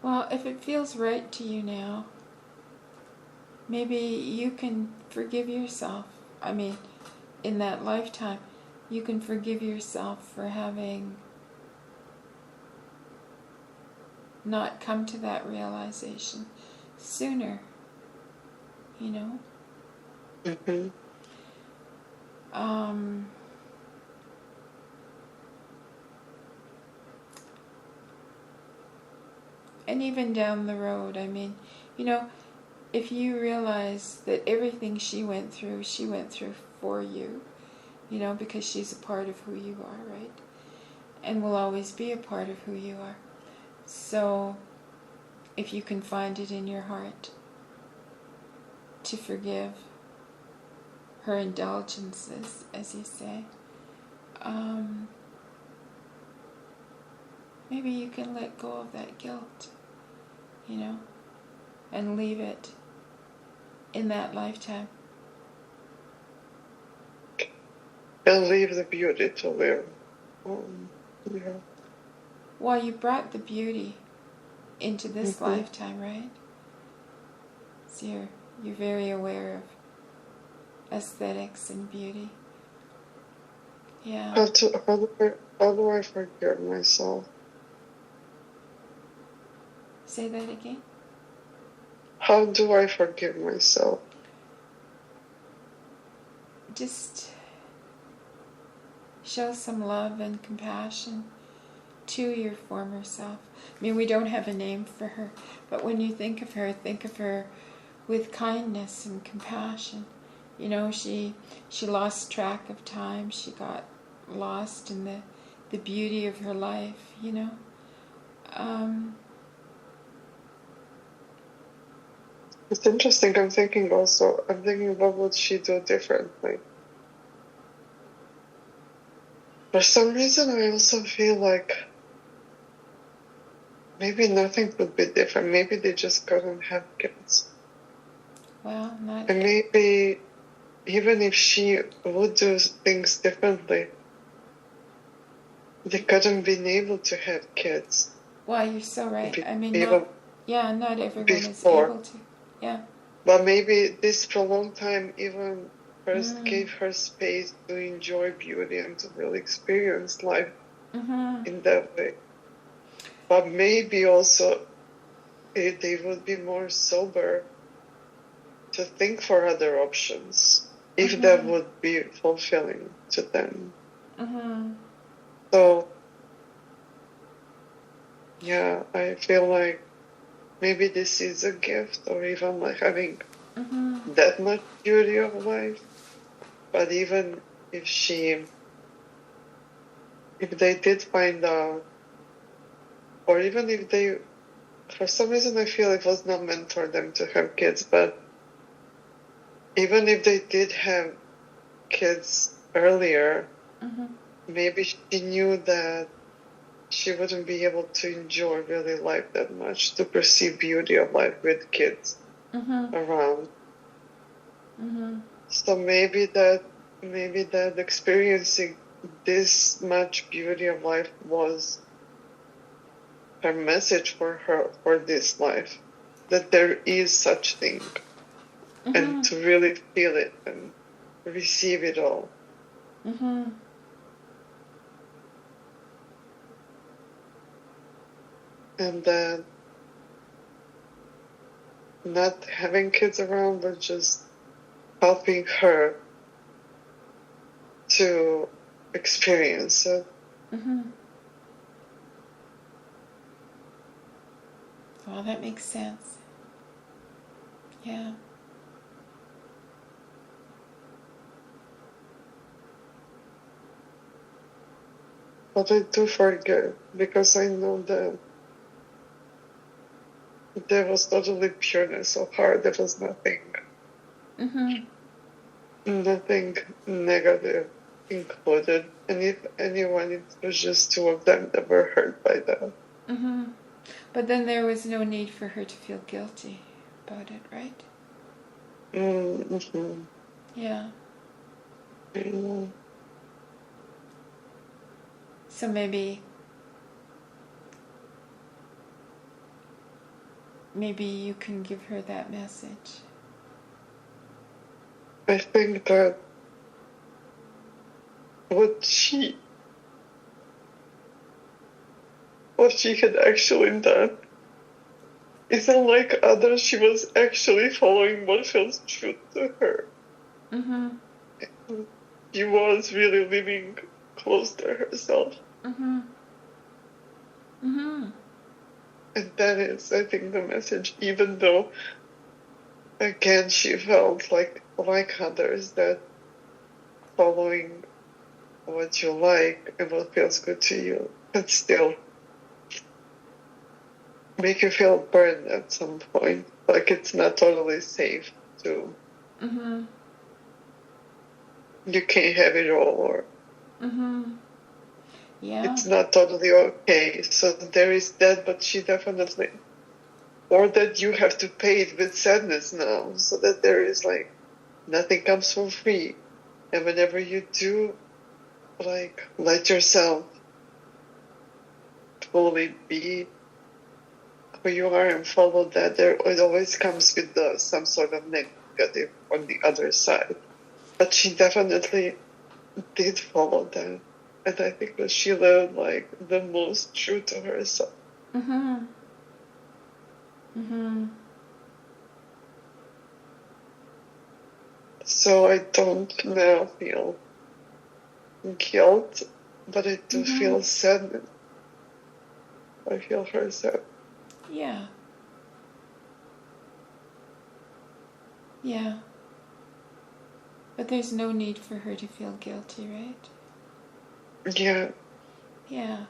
[SPEAKER 2] Well, if it feels right to you now, maybe you can forgive yourself. I mean, in that lifetime, you can forgive yourself for having not come to that realization sooner, you know? And even down the road, I mean, you know, if you realize that everything she went through for you, you know, because she's a part of who you are, right? And will always be a part of who you are. So, if you can find it in your heart to forgive her indulgences, as you say, maybe you can let go of that guilt, you know, and leave it in that lifetime.
[SPEAKER 1] And leave the beauty to live. Yeah.
[SPEAKER 2] Well, you brought the beauty into this lifetime, right? So you're very aware of aesthetics and beauty. Yeah.
[SPEAKER 1] How do I forgive myself?
[SPEAKER 2] Say that again.
[SPEAKER 1] How do I forgive myself?
[SPEAKER 2] Just show some love and compassion to your former self. I mean, we don't have a name for her, but when you think of her with kindness and compassion. You know, she lost track of time. She got lost in the beauty of her life, you know.
[SPEAKER 1] It's interesting. I'm thinking what would she do differently? For some reason, I also feel like maybe nothing would be different. Maybe they just couldn't have kids.
[SPEAKER 2] Well, not...
[SPEAKER 1] And maybe even if she would do things differently, they couldn't been able to have kids.
[SPEAKER 2] Well, you're so right. I mean,
[SPEAKER 1] not
[SPEAKER 2] everyone
[SPEAKER 1] before.
[SPEAKER 2] is able to. Yeah.
[SPEAKER 1] But maybe this prolonged time even first gave her space to enjoy beauty and to really experience life in that way. But maybe also they would be more sober to think for other options if that would be fulfilling to them. So, yeah, I feel like maybe this is a gift, or even like having that much beauty of life. But even if they did find out, or even if they, for some reason I feel it was not meant for them to have kids, but even if they did have kids earlier, maybe she knew that she wouldn't be able to enjoy really life that much, to perceive beauty of life with kids around. So maybe that experiencing this much beauty of life was her message for her for this life, that there is such thing, and to really feel it and receive it all. And then not having kids around, but just helping her to experience it.
[SPEAKER 2] Well, that makes sense. Yeah.
[SPEAKER 1] But I do forget, because I know that there was totally pureness of heart. There was nothing negative included. And if anyone, it was just two of them that were hurt by that.
[SPEAKER 2] But then there was no need for her to feel guilty about it, right? Yeah. So maybe you can give her that message.
[SPEAKER 1] I think that what she had actually done is, unlike others, she was actually following what feels true to her. She was really living close to herself. And that is, I think, the message, even though, again, she felt like others, that following what you like and what feels good to you can still make you feel burned at some point. Like it's not totally safe to... You can't have it all, or it's not totally okay. So there is that, but she definitely... Or that you have to pay it with sadness now, so that there is like, nothing comes for free. And whenever you do, like, let yourself fully be who you are and follow that, it always comes with some sort of negative on the other side. But she definitely did follow that. And I think that she lived like the most true to herself. So I don't now feel guilt, but I do feel sadness. I feel her sad.
[SPEAKER 2] Yeah. Yeah. But there's no need for her to feel guilty, right?
[SPEAKER 1] Yeah.
[SPEAKER 2] Yeah.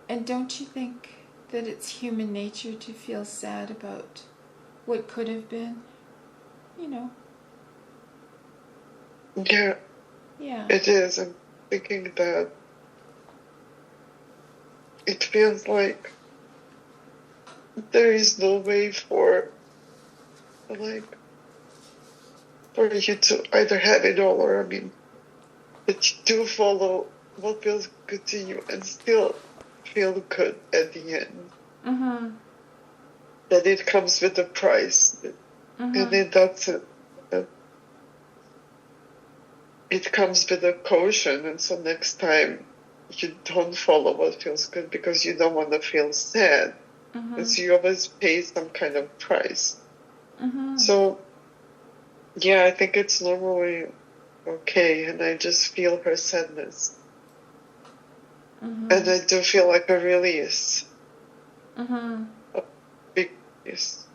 [SPEAKER 2] And don't you think that it's human nature to feel sad about what could have been? You know.
[SPEAKER 1] Yeah.
[SPEAKER 2] Yeah.
[SPEAKER 1] It is. I'm thinking that it feels like there is no way for you to either have it all, or that you do follow what feels good to you and still feel good at the end.
[SPEAKER 2] Mm-hmm.
[SPEAKER 1] That it comes with a price. And then that's it. It comes with a caution, and so next time you don't follow what feels good because you don't want to feel sad. And so you always pay some kind of price. So, yeah, I think it's normally okay, and I just feel her sadness. And I do feel like a release. A big release.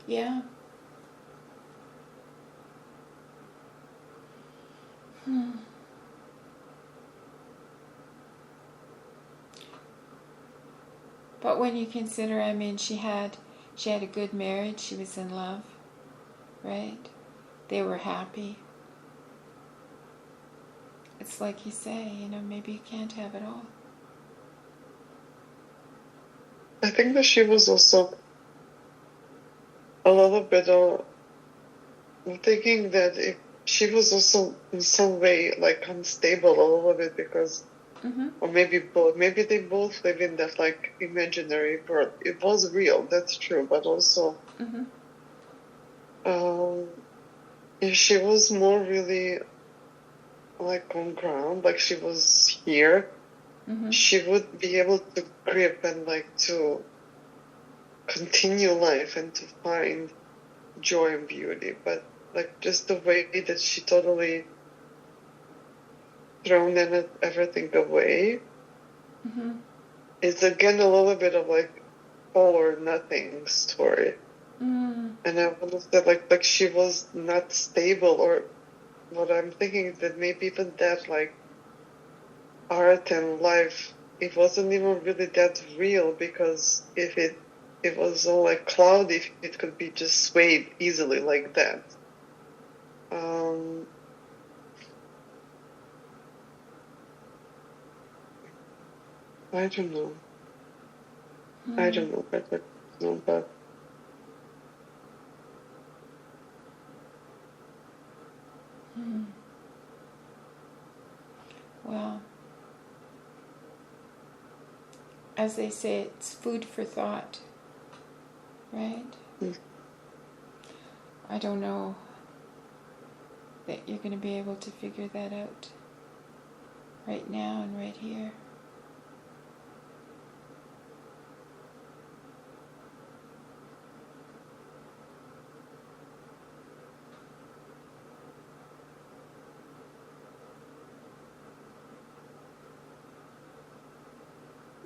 [SPEAKER 2] Yeah. But when you consider, I mean, she had a good marriage, she was in love, right? They were happy. It's like you say, maybe you can't have it all.
[SPEAKER 1] I think that she was also a little bit thinking that if she was also in some way unstable a little bit because, or maybe both, maybe they both live in that imaginary world. It was real, that's true, but also if she was more really on ground, she was here, she would be able to grip and to continue life and to find joy and beauty. But just the way that she totally thrown everything away is again a little bit of all or nothing story. And I want to say she was not stable, or what I'm thinking is that maybe even that art and life, it wasn't even really that real, because if it was all cloudy, it could be just swayed easily like that. I don't know. I don't know, but
[SPEAKER 2] Well, as they say, it's food for thought, right? I don't know that you're going to be able to figure that out right now and right here.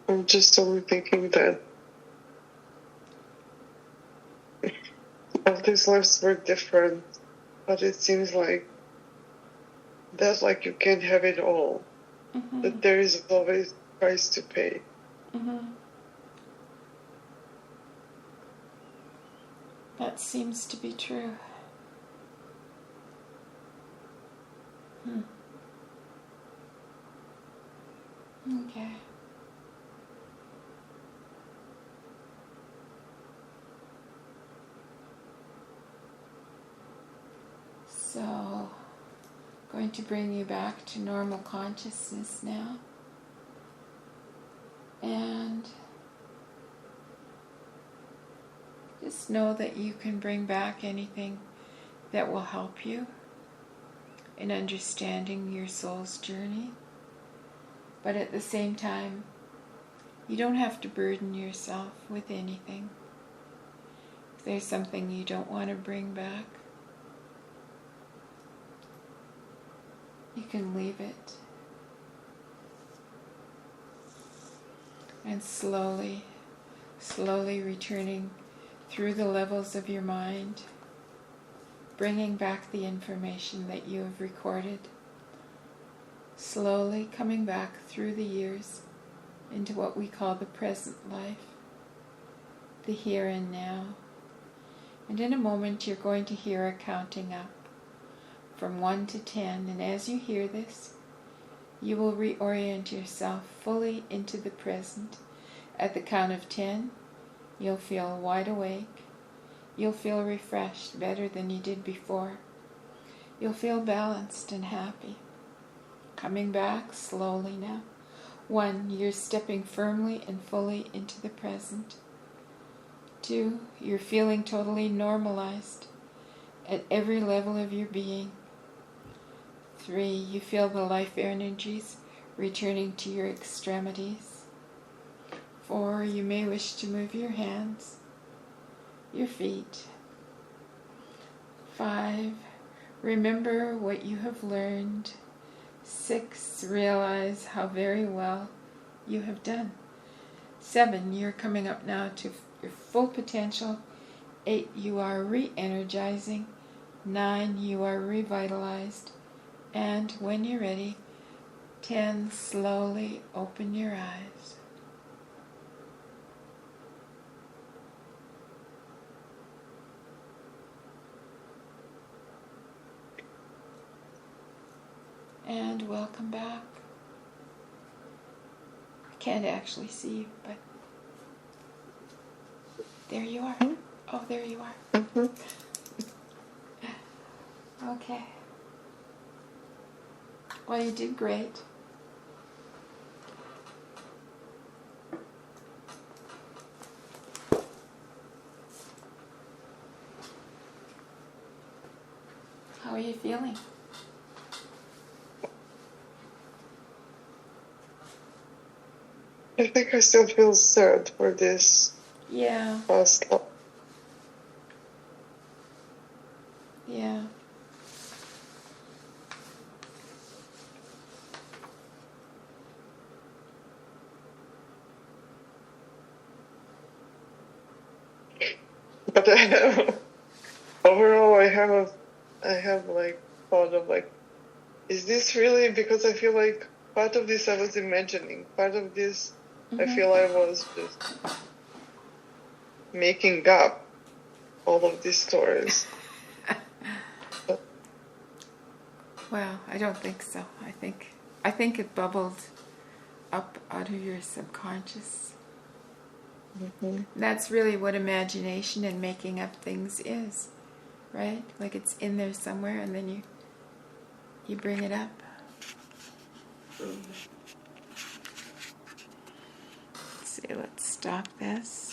[SPEAKER 1] I'm just only thinking that all these lives were different, but it seems like that you can't have it all. That there is always a price to pay.
[SPEAKER 2] That seems to be true. Okay. So, going to bring you back to normal consciousness now. And just know that you can bring back anything that will help you in understanding your soul's journey. But at the same time, You don't have to burden yourself with anything. If there's something you don't want to bring back, you can leave it. And slowly, slowly returning through the levels of your mind, bringing back the information that you have recorded, slowly coming back through the years into what we call the present life, the here and now. And in a moment you're going to hear a counting up from 1 to 10, and as you hear this, you will reorient yourself fully into the present. At the count of 10, you'll feel wide awake. You'll feel refreshed, better than you did before. You'll feel balanced and happy. Coming back slowly now. 1, you're stepping firmly and fully into the present. 2, you're feeling totally normalized at every level of your being. 3, you feel the life energies returning to your extremities. 4, you may wish to move your hands, your feet. 5, remember what you have learned. 6, realize how very well you have done. 7, you're coming up now to your full potential. 8, you are re-energizing. 9, you are revitalized. And when you're ready, 10, slowly open your eyes. And welcome back. I can't actually see you, but there you are. Oh, there you are. Okay. Well, you did great. How are you feeling?
[SPEAKER 1] I think I still feel sad for this
[SPEAKER 2] Yeah.
[SPEAKER 1] past life.
[SPEAKER 2] Yeah.
[SPEAKER 1] But I have, overall, I have like thought of like, is this really? Because I feel like part of this I was imagining, part of this I feel I was just making up all of these stories.
[SPEAKER 2] Well, I don't think so. I think it bubbled up out of your subconscious. That's really what imagination and making up things is, right? Like it's in there somewhere, and then you bring it up. Let's see. Let's stop this.